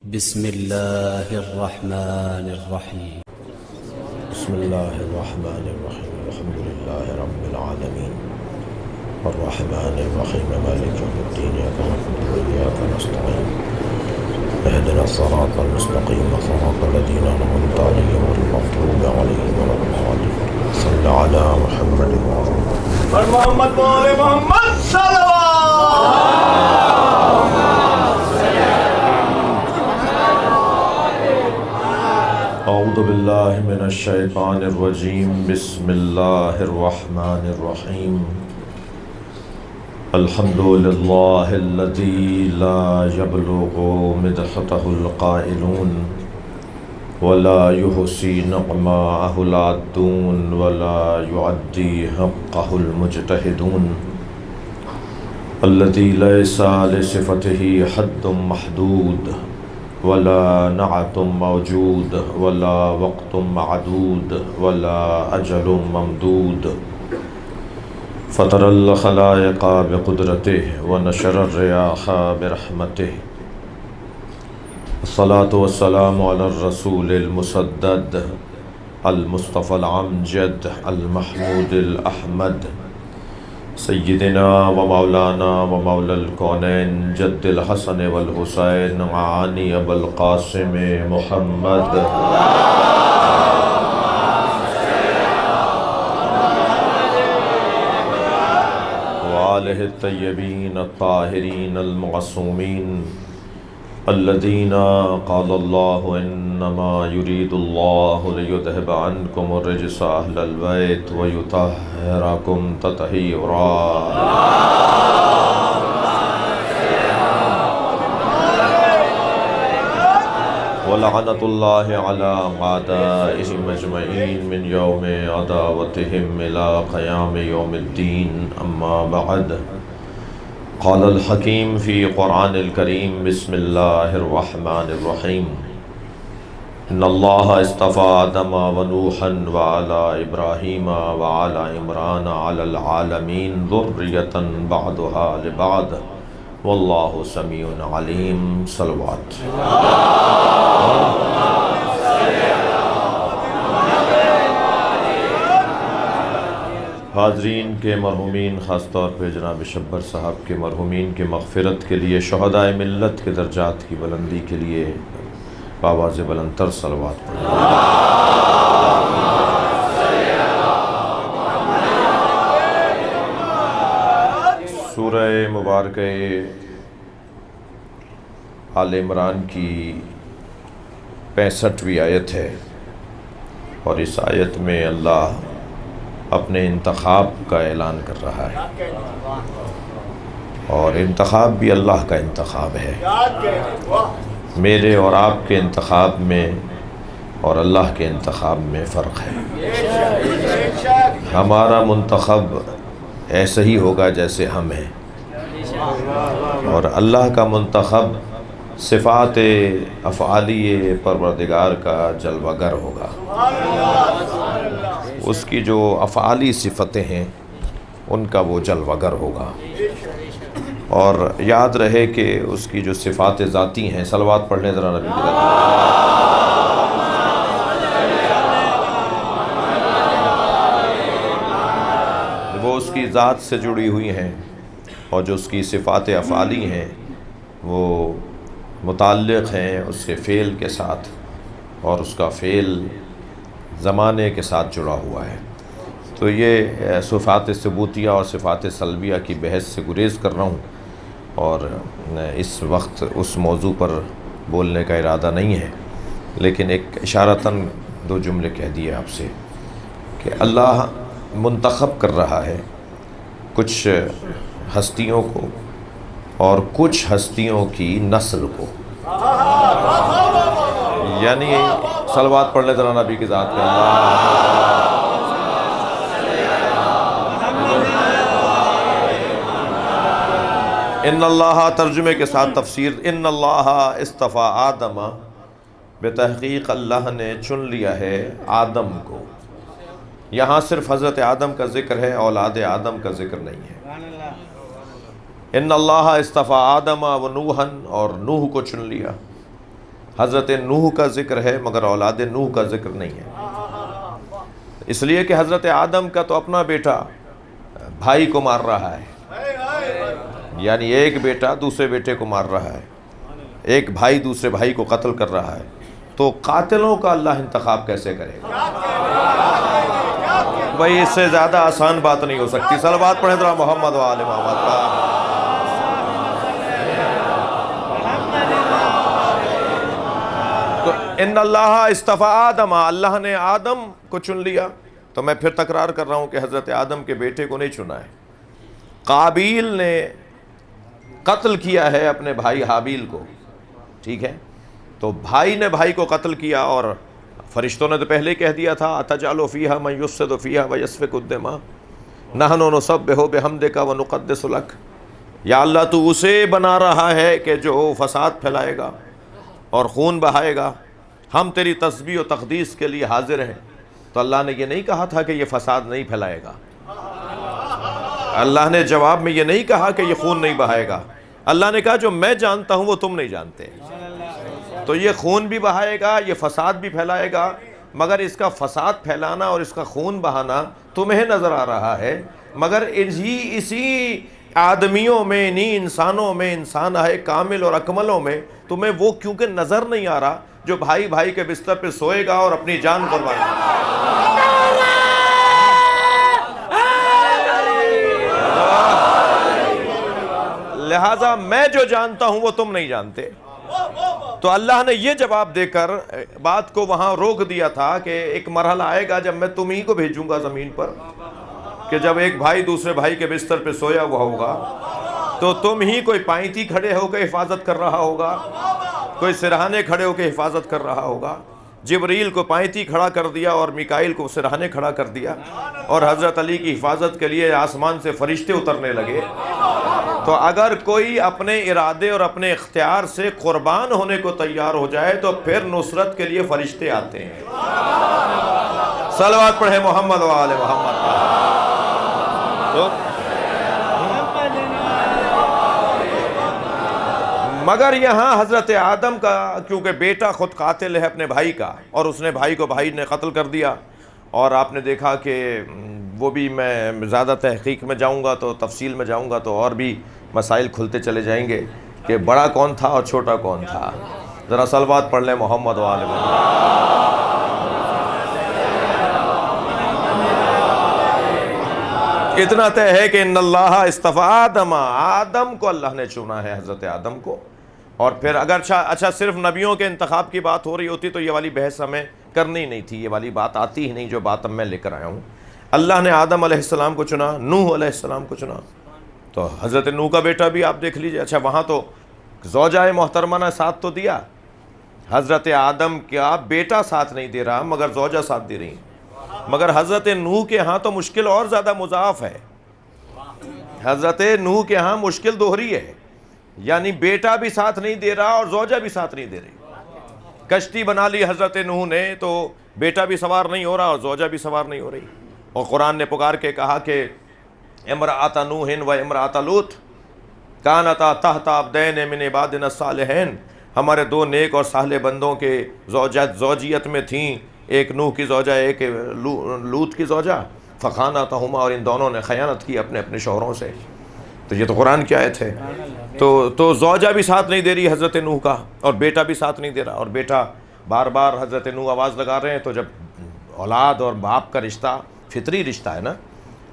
بسم الله الرحمن الرحيم. بسم الله الرحمن الرحيم. الحمد لله رب العالمين الرحمن الرحيم مالك يوم الدين إياك نعبد وإياك نستعين اهدنا الصراط المستقيم صراط الذين أنعمت عليهم غير المغضوب عليهم ولا الضالين. صل على محمد محمد بولے محمد صلوات. اعوذ باللہ من الشیطان الرجیم. بسم اللہ الرحمن الرحیم. الحمد للہ الذی لا یبلغ مدحتہ القائلون ولا یحصی نعماءہ العادون ولا یعدی حقہ المجتہدون. الذی لیس لصفتہ حد محدود ولا نعت موجود ولا وقت معدود ولا اجل ممدود. فطر الخلائق بقدرته ونشر الرياح برحمته. الصلاة والسلام على الرسول المسدد المصطفى العمجد المحمود الأحمد سیدنا و مولانا و مولا الکونین جد الحسن والحسین معانی ابو القاسم محمد وآلہ الطیبین الطاہرین المعصومین الذین قال اللہ انما یرید اللہ لیذہب عنکم الرجس اہل البیت ویطہرکم تطہیرا. ولعنۃ اللہ علی اعدائہم اجمعین من یوم عداوتہم الی قیام یوم الدین. اما بعد قال الحکیم فی قرآن الکریم. بسم اللہ الرحمن الرحیم. ان اللہ اصطفى آدم و نوحا وعلى ابراہیم وعلى عمران علی العالمین ذریۃ بعضها لبعض واللہ سمیع علیم. صلوات. حاضرین کے مرحومین، خاص طور پہ جناب شبر صاحب کے مرحومین کے مغفرت کے لیے، شہدائے ملت کے درجات کی بلندی کے لیے بآواز بلند تر صلوات پڑھیں. سورہ مبارکہ آل عمران کی 65ویں آیت ہے، اور اس آیت میں اللہ اپنے انتخاب کا اعلان کر رہا ہے، اور انتخاب بھی اللہ کا انتخاب ہے. میرے اور آپ کے انتخاب میں اور اللہ کے انتخاب میں فرق ہے. ہمارا منتخب ایسا ہی ہوگا جیسے ہم ہیں، اور اللہ کا منتخب صفات افعالی پروردگار کا جلوہ گر ہوگا. اس کی جو افعالی صفتیں ہیں ان کا وہ جلوہ گر ہوگا. اور یاد رہے کہ اس کی جو صفات ذاتی ہیں، صلوات پڑھ لیں ذرا نبی کی ذات. وہ اس کی ذات سے جڑی ہوئی ہیں، اور جو اس کی صفات افعالی ہیں وہ متعلق ہیں اس کے فعل کے ساتھ، اور اس کا فعل زمانے کے ساتھ جڑا ہوا ہے. تو یہ صفات ثبوتیہ اور صفات سلبیہ کی بحث سے گریز کر رہا ہوں، اور اس وقت اس موضوع پر بولنے کا ارادہ نہیں ہے، لیکن ایک اشارتاً 2 جملے کہہ دیے آپ سے کہ اللہ منتخب کر رہا ہے کچھ ہستیوں کو اور کچھ ہستیوں کی نسل کو. یعنی صلوات پڑھ لیں ذرا نبی کی ذات پہ. ان اللہ، ترجمے کے ساتھ تفسیر. ان اللہ اصطفیٰ آدم، بے تحقیق اللہ نے چن لیا ہے آدم کو. یہاں صرف حضرت آدم کا ذکر ہے، اولاد آدم کا ذکر نہیں ہے. ان اللہ اصطفیٰ آدم و نوحا، اور نوح کو چن لیا. حضرت نوح کا ذکر ہے مگر اولاد نوح کا ذکر نہیں ہے، اس لیے کہ حضرت آدم کا تو اپنا بیٹا بھائی کو مار رہا ہے، یعنی ایک بیٹا دوسرے بیٹے کو مار رہا ہے، ایک بھائی دوسرے بھائی کو قتل کر رہا ہے، تو قاتلوں کا اللہ انتخاب کیسے کرے گا؟ بھائی اس سے زیادہ آسان بات نہیں ہو سکتی۔ صلوات پڑھیں ذرا محمد و آل محمد کا۔ تو ان اللہ اصطفیٰ آدم، اللہ نے آدم کو چن لیا۔ تو میں پھر تکرار کر رہا ہوں کہ حضرت آدم کے بیٹے کو نہیں چنا ہے، قابیل نے قتل کیا ہے اپنے بھائی حابیل کو، ٹھیک ہے؟ تو بھائی نے بھائی کو قتل کیا، اور فرشتوں نے تو پہلے کہہ دیا تھا اتجعل فیہا من یفسد فیہا ویسفک الدماء نحن نسبح بحمدک ونقدس لک، یا اللہ تو اسے بنا رہا ہے کہ جو فساد پھیلائے گا اور خون بہائے گا، ہم تیری تسبیح و تقدیس کے لیے حاضر ہیں۔ تو اللہ نے یہ نہیں کہا تھا کہ یہ فساد نہیں پھیلائے گا، اللہ نے جواب میں یہ نہیں کہا کہ یہ خون نہیں بہائے گا، اللہ نے کہا جو میں جانتا ہوں وہ تم نہیں جانتے۔ تو یہ خون بھی بہائے گا، یہ فساد بھی پھیلائے گا، مگر اس کا فساد پھیلانا اور اس کا خون بہانا تمہیں نظر آ رہا ہے، مگر اسی آدمیوں میں، انہی انسانوں میں، انسان ہے کامل اور اکملوں میں تمہیں وہ کیونکہ نظر نہیں آ رہا جو بھائی بھائی کے بستر پہ سوئے گا اور اپنی جان قربان کرے گا۔ لہٰذا میں جو جانتا ہوں وہ تم نہیں جانتے۔ تو اللہ نے یہ جواب دے کر بات کو وہاں روک دیا تھا کہ ایک مرحلہ آئے گا جب میں تم ہی کو بھیجوں گا زمین پر، کہ جب ایک بھائی دوسرے بھائی کے بستر پہ سویا ہوا ہوگا تو تم ہی کوئی پائنتی کھڑے ہو کے حفاظت کر رہا ہوگا، کوئی سرہانے کھڑے ہو کے حفاظت کر رہا ہوگا۔ جبریل کو پائنتی کھڑا کر دیا اور میکائیل کو سرہانے کھڑا کر دیا، اور حضرت علی کی حفاظت کے لیے آسمان سے فرشتے اترنے لگے۔ تو اگر کوئی اپنے ارادے اور اپنے اختیار سے قربان ہونے کو تیار ہو جائے تو پھر نصرت کے لیے فرشتے آتے ہیں۔ صلوات پڑھیں محمد و آل محمد۔ مگر یہاں حضرت آدم کا کیونکہ بیٹا خود قاتل ہے اپنے بھائی کا، اور اس نے بھائی کو بھائی نے قتل کر دیا، اور آپ نے دیکھا کہ وہ بھی میں زیادہ تحقیق میں جاؤں گا تو تفصیل میں جاؤں گا تو اور بھی مسائل کھلتے چلے جائیں گے کہ بڑا کون تھا اور چھوٹا کون تھا۔ ذرا صلوات پڑھ لیں محمد و آل محمد۔ اتنا طے ہے کہ ان اللہ اصطفیٰ آدم، آدم کو اللہ نے چنا ہے، حضرت آدم کو۔ اور پھر اگر اچھا صرف نبیوں کے انتخاب کی بات ہو رہی ہوتی تو یہ والی بحث ہمیں کرنی نہیں تھی، یہ والی بات آتی ہی نہیں جو بات اب میں لے کر آیا ہوں۔ اللہ نے آدم علیہ السلام کو چنا، نوح علیہ السلام کو چنا، تو حضرت نوح کا بیٹا بھی آپ دیکھ لیجئے۔ اچھا وہاں تو زوجہ محترمہ نے ساتھ تو دیا، حضرت آدم کا بیٹا ساتھ نہیں دے رہا مگر زوجہ ساتھ دے رہی، مگر حضرت نوح کے ہاں تو مشکل اور زیادہ مضاعف ہے۔ حضرت نوح کے ہاں مشکل دوہری ہے، یعنی بیٹا بھی ساتھ نہیں دے رہا اور زوجہ بھی ساتھ نہیں دے رہی۔ کشتی بنا لی حضرت نوح نے تو بیٹا بھی سوار نہیں ہو رہا اور زوجہ بھی سوار نہیں ہو رہی، اور قرآن نے پکار کے کہا کہ امرأۃ نوح و امرأۃ لوط کانتا تحت عبدین من عبادنا الصالحین، ہمارے دو نیک اور صالح بندوں کے زوجیت میں تھیں، ایک نوح کی زوجہ ایک لوط کی زوجہ، فخانتہما، اور ان دونوں نے خیانت کی اپنے اپنے شوہروں سے۔ تو یہ تو قرآن کی آیت ہے۔ تو زوجہ بھی ساتھ نہیں دے رہی حضرت نوح کا، اور بیٹا بھی ساتھ نہیں دے رہا، اور بیٹا بار بار حضرت نوح آواز لگا رہے ہیں۔ تو جب اولاد اور باپ کا رشتہ فطری رشتہ ہے نا،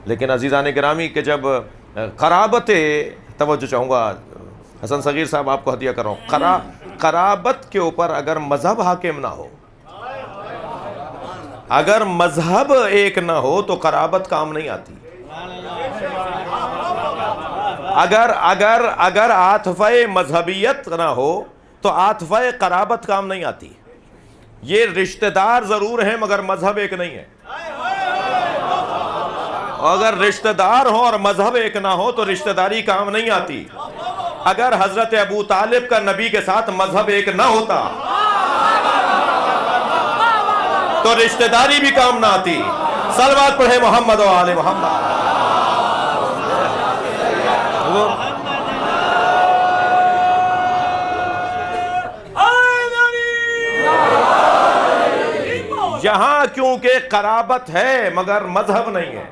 لیکن عزیزان گرامی کہ جب قرابت، توجہ چاہوں گا حسن صغیر صاحب آپ کو ہدیہ کر رہا ہوں، قرابت کے اوپر اگر مذہب حاکم نہ ہو، اگر مذہب ایک نہ ہو تو قرابت کام نہیں آتی۔ اگر عاطفہ مذہبیت نہ ہو تو عاطفہ قرابت کام نہیں آتی۔ یہ رشتہ دار ضرور ہیں مگر مذہب ایک نہیں ہے۔ اگر رشتہ دار ہو اور مذہب ایک نہ ہو تو رشتہ داری کام نہیں آتی۔ اگر حضرت ابو طالب کا نبی کے ساتھ مذہب ایک نہ ہوتا تو رشتہ داری بھی کام نہ آتی۔ صلوات پڑھے محمد و آل محمد۔ یہاں کیونکہ قرابت ہے مگر مذہب نہیں ہے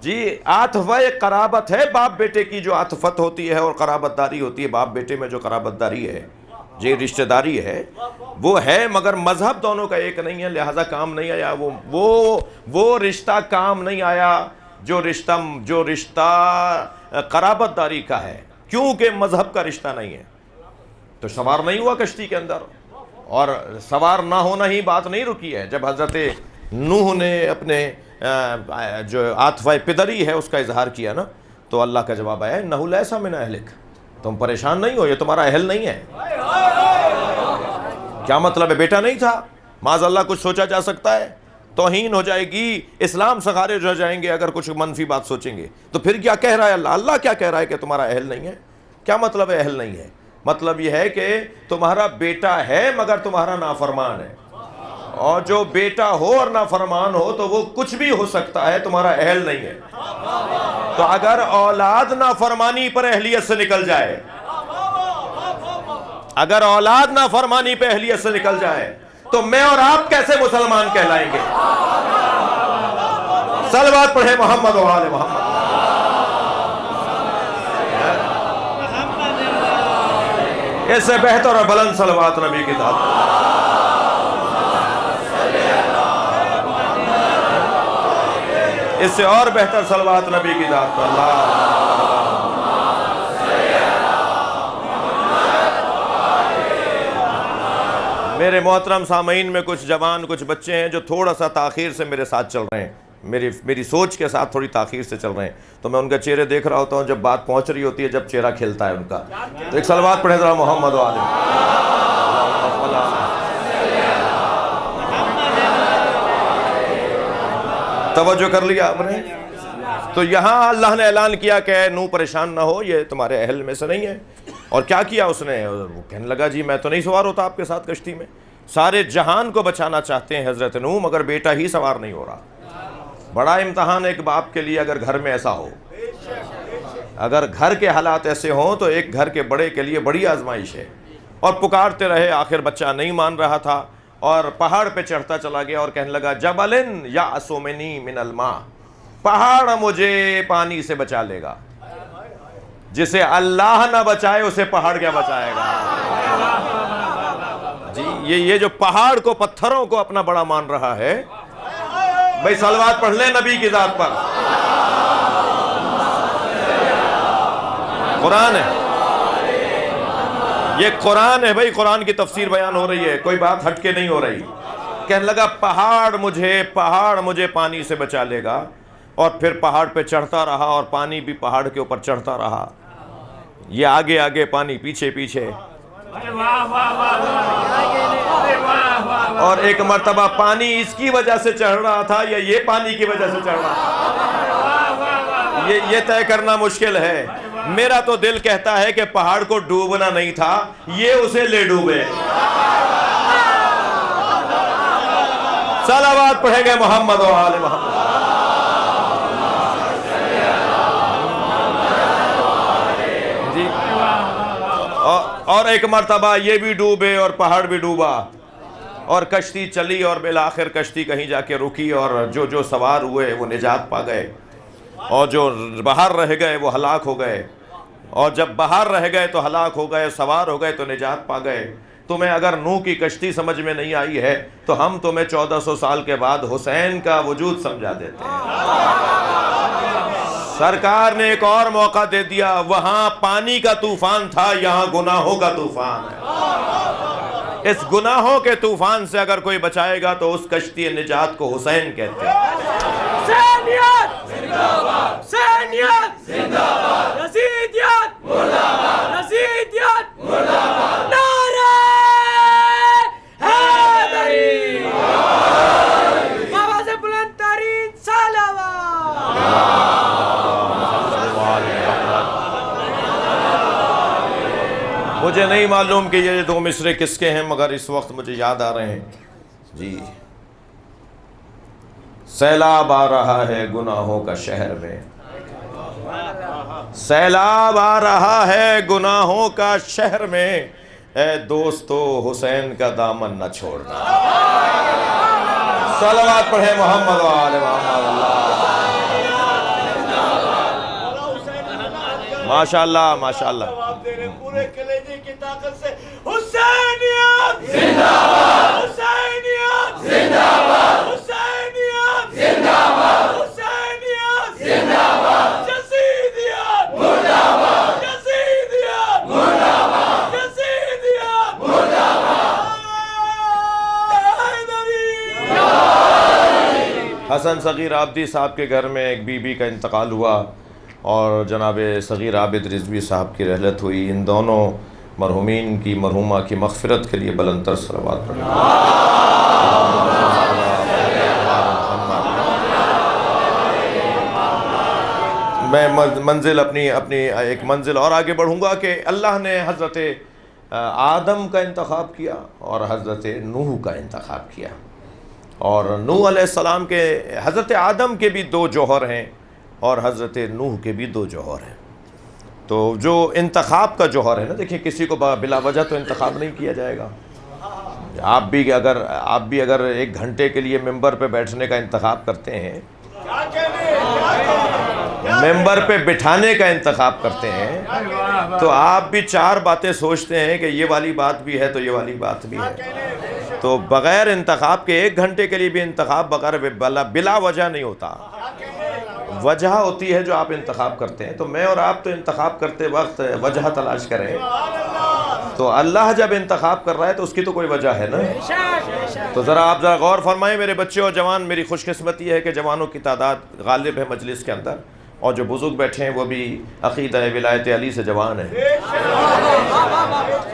جی، عاطفہ قرابت ہے، باپ بیٹے کی جو عاطفت ہوتی ہے اور قرابت داری ہوتی ہے، باپ بیٹے میں جو قرابت داری ہے، یہ رشتہ داری ہے، وہ ہے، مگر مذہب دونوں کا ایک نہیں ہے، لہذا کام نہیں آیا وہ رشتہ کام نہیں آیا جو رشتہ قرابت داری کا ہے، کیونکہ مذہب کا رشتہ نہیں ہے۔ تو سوار نہیں ہوا کشتی کے اندر، اور سوار نہ ہونا ہی بات نہیں رکی ہے۔ جب حضرت نوح نے اپنے جو عاطفہ پدری ہے اس کا اظہار کیا نا، تو اللہ کا جواب آیا انہ لیس من اہلک، تم پریشان نہیں ہو، یہ تمہارا اہل نہیں ہے۔ کیا مطلب ہے؟ بیٹا نہیں تھا، معاذ اللہ کچھ سوچا جا سکتا ہے، توہین ہو جائے گی، اسلام سے خارج ہو جائیں گے اگر کچھ منفی بات سوچیں گے۔ تو پھر کیا کہہ رہا ہے اللہ کیا کہہ رہا ہے کہ تمہارا اہل نہیں ہے؟ کیا مطلب ہے اہل نہیں ہے؟ مطلب یہ ہے کہ تمہارا بیٹا ہے مگر تمہارا نافرمان ہے، اور جو بیٹا ہو اور نافرمان ہو تو وہ کچھ بھی ہو سکتا ہے، تمہارا اہل نہیں ہے۔ تو اگر اولاد نافرمانی پر اہلیت سے نکل جائے، اگر اولاد نافرمانی پہ اہلیت سے نکل جائے تو میں اور آپ کیسے مسلمان کہلائیں گے؟ صلوات پڑھے محمد و آل محمد۔ اس سے بہتر اور بلند صلوات نبی کی ذات پر۔ اس سے اور بہتر صلوات نبی کی ذات پر۔ اللہ میرے محترم سامعین میں کچھ جوان، کچھ بچے ہیں جو تھوڑا سا تاخیر سے میرے ساتھ چل رہے ہیں، میری سوچ کے ساتھ تھوڑی تاخیر سے چل رہے ہیں، تو میں ان کا چہرے دیکھ رہا ہوتا ہوں جب بات پہنچ رہی ہوتی ہے، جب چہرہ کھلتا ہے ان کا۔ تو ایک صلوات پڑھیں ذرا محمد و آل۔ توجہ کر لیا آپ نے؟ تو یہاں اللہ نے اعلان کیا کہ اے نوح پریشان نہ ہو، یہ تمہارے اہل میں سے نہیں ہے۔ اور کیا کیا اس نے؟ وہ کہنے لگا جی میں تو نہیں سوار ہوتا آپ کے ساتھ کشتی میں، سارے جہان کو بچانا چاہتے ہیں حضرت نوح، مگر بیٹا ہی سوار نہیں ہو رہا۔ بڑا امتحان ایک باپ کے لیے اگر گھر میں ایسا ہو، اگر گھر کے حالات ایسے ہوں تو ایک گھر کے بڑے کے لیے بڑی آزمائش ہے۔ اور پکارتے رہے، آخر بچہ نہیں مان رہا تھا اور پہاڑ پہ چڑھتا چلا گیا اور کہنے لگا جبل یعصمنی من الماء، پہاڑ مجھے پانی سے بچا لے گا۔ جسے اللہ نہ بچائے اسے پہاڑ کیا بچائے گا؟ جی یہ جو پہاڑ کو، پتھروں کو اپنا بڑا مان رہا ہے، بھائی صلوات پڑھ لیں نبی کی ذات پر۔ قرآن ہے، یہ قرآن ہے بھائی، قرآن کی تفسیر بیان ہو رہی ہے، کوئی بات ہٹ کے نہیں ہو رہی۔ کہنے لگا پہاڑ مجھے پانی سے بچا لے گا، اور پھر پہاڑ پہ چڑھتا رہا اور پانی بھی پہاڑ کے اوپر چڑھتا رہا، یہ آگے آگے پانی پیچھے پیچھے، اور ایک مرتبہ پانی اس کی وجہ سے چڑھ رہا تھا یا یہ پانی کی وجہ سے چڑھ رہا، یہ طے کرنا مشکل ہے۔ میرا تو دل کہتا ہے کہ پہاڑ کو ڈوبنا نہیں تھا، یہ اسے لے ڈوبے۔ صلوات پڑھیں گے محمد و آل محمد۔ جی اور ایک مرتبہ یہ بھی ڈوبے اور پہاڑ بھی ڈوبا، اور کشتی چلی اور بالآخر کشتی کہیں جا کے رکی، اور جو سوار ہوئے وہ نجات پا گئے، اور جو باہر رہ گئے وہ ہلاک ہو گئے، اور جب باہر رہ گئے تو ہلاک ہو گئے، سوار ہو گئے تو نجات پا گئے۔ تمہیں اگر نوح کی کشتی سمجھ میں نہیں آئی ہے تو ہم تمہیں 1400 سال کے بعد حسین کا وجود سمجھا دیتے ہیں۔ سرکار نے ایک اور موقع دے دیا، وہاں پانی کا طوفان تھا، یہاں گناہوں کا طوفان ہے۔ اس گناہوں کے طوفان سے اگر کوئی بچائے گا تو اس کشتی نجات کو حسین کہتے ہیں۔ حسینیت زندہ باد، حسینیت زندہ باد، یزیدیت مردہ باد، یزیدیت مردہ باد، نعرہ حیدری، بابا سے بلند ترین صلوات۔ مجھے نہیں معلوم کہ یہ دو مصرے کس کے ہیں، مگر اس وقت مجھے یاد آ رہے ہیں۔ جی سیلاب آ رہا ہے گناہوں کا شہر میں، سیلاب آ رہا ہے گناہوں کا شہر میں، اے دوستو حسین کا دامن نہ چھوڑنا۔ صلوات پڑھیں محمد و آل محمد. ماشاء اللہ ماشاء اللہ. پورے کلیجے کی طاقت سے حسینیت زندہ باد، حسینیت زندہ باد، حسینیت زندہ باد، حسینیت زندہ باد، یزیدیت مردہ باد، یزیدیت مردہ باد، یزیدیت مردہ باد. حسن صغیر عابدی صاحب کے گھر میں ایک بی بی کا انتقال ہوا اور جناب صغیر عابد رضوی صاحب کی رحلت ہوئی. ان دونوں مرحومین کی مرحومہ کی مغفرت کے لیے بلند تر صلوات پڑھیں. میں منزل اپنی ایک منزل اور آگے بڑھوں گا کہ اللہ نے حضرت آدم کا انتخاب کیا اور حضرت نوح کا انتخاب کیا. اور نوح علیہ السلام کے حضرت آدم کے بھی 2 جوہر ہیں اور حضرت نوح کے بھی 2 جوہر ہیں. تو جو انتخاب کا جوہر ہے نا، دیکھیں کسی کو بلا وجہ تو انتخاب نہیں کیا جائے گا. آپ بھی اگر 1 گھنٹے کے لیے ممبر پہ بیٹھنے کا انتخاب کرتے ہیں، ممبر پہ بٹھانے کا انتخاب کرتے ہیں، تو آپ بھی 4 باتیں سوچتے ہیں کہ یہ والی بات بھی ہے تو یہ والی بات بھی ہے. تو بغیر انتخاب کے 1 گھنٹے کے لیے بھی انتخاب بغیر بلا وجہ نہیں ہوتا. وجہ ہوتی ہے جو آپ انتخاب کرتے ہیں. تو میں اور آپ تو انتخاب کرتے وقت وجہ تلاش کریں. تو اللہ جب انتخاب کر رہا ہے تو اس کی تو کوئی وجہ ہے نا. تو آپ ذرا غور فرمائیں میرے بچے اور جوان. میری خوش قسمتی ہے کہ جوانوں کی تعداد غالب ہے مجلس کے اندر، اور جو بزرگ بیٹھے ہیں وہ بھی عقیدہ ولایت علی سے جوان ہیں.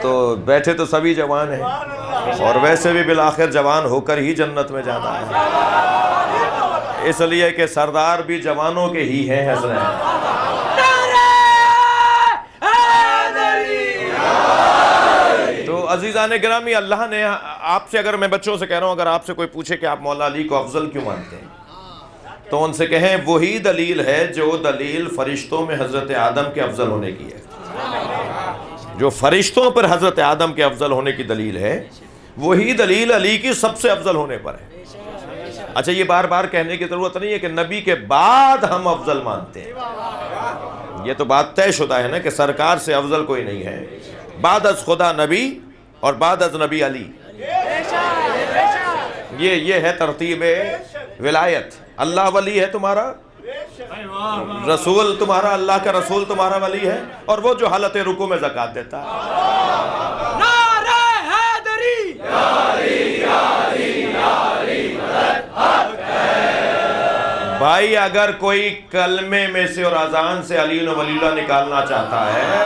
تو بیٹھے تو سبھی جوان ہیں، اور ویسے بھی بالآخر جوان ہو کر ہی جنت میں جانا ہے، اس لیے کہ سردار بھی جوانوں کے ہی ہیں حضرت. تو عزیزان گرامی، اللہ نے آپ سے، اگر میں بچوں سے کہہ رہا ہوں، اگر آپ سے کوئی پوچھے کہ آپ مولا علی کو افضل کیوں مانتے ہیں، تو ان سے کہیں وہی دلیل ہے جو دلیل فرشتوں میں حضرت آدم کے افضل ہونے کی ہے. جو فرشتوں پر حضرت آدم کے افضل ہونے کی دلیل ہے، وہی دلیل علی کی سب سے افضل ہونے پر ہے. اچھا، یہ بار بار کہنے کی ضرورت نہیں ہے کہ نبی کے بعد ہم افضل مانتے ہیں. یہ تو بات طے شدہ ہے نا کہ سرکار سے افضل کوئی نہیں ہے. بعد از خدا نبی اور بعد از نبی علی، یہ ہے ترتیب ولایت. اللہ ولی ہے تمہارا، رسول تمہارا، اللہ کا رسول تمہارا ولی ہے، اور وہ جو حالت رکوع میں زکوٰۃ دیتا ہے. نعرہ حیدری، بھائی اگر کوئی کلمے میں سے اور اذان سے علی و ولی اللہ نکالنا چاہتا ہے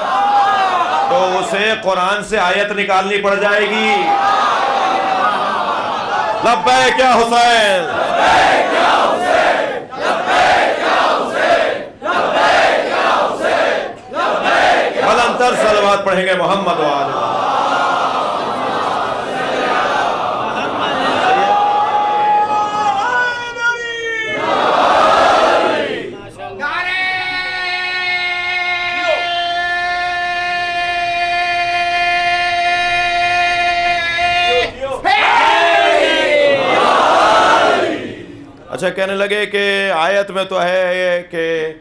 تو اسے قرآن سے آیت نکالنی پڑ جائے گی. لبیک یا حسین، لبیک یا حسین، لبیک یا حسین، لبیک یا حسین، لبیک یا حسین. بلند تر صلوات پڑھیں گے محمد و آل محمد. اچھا، کہنے لگے کہ آیت میں تو ہے کہ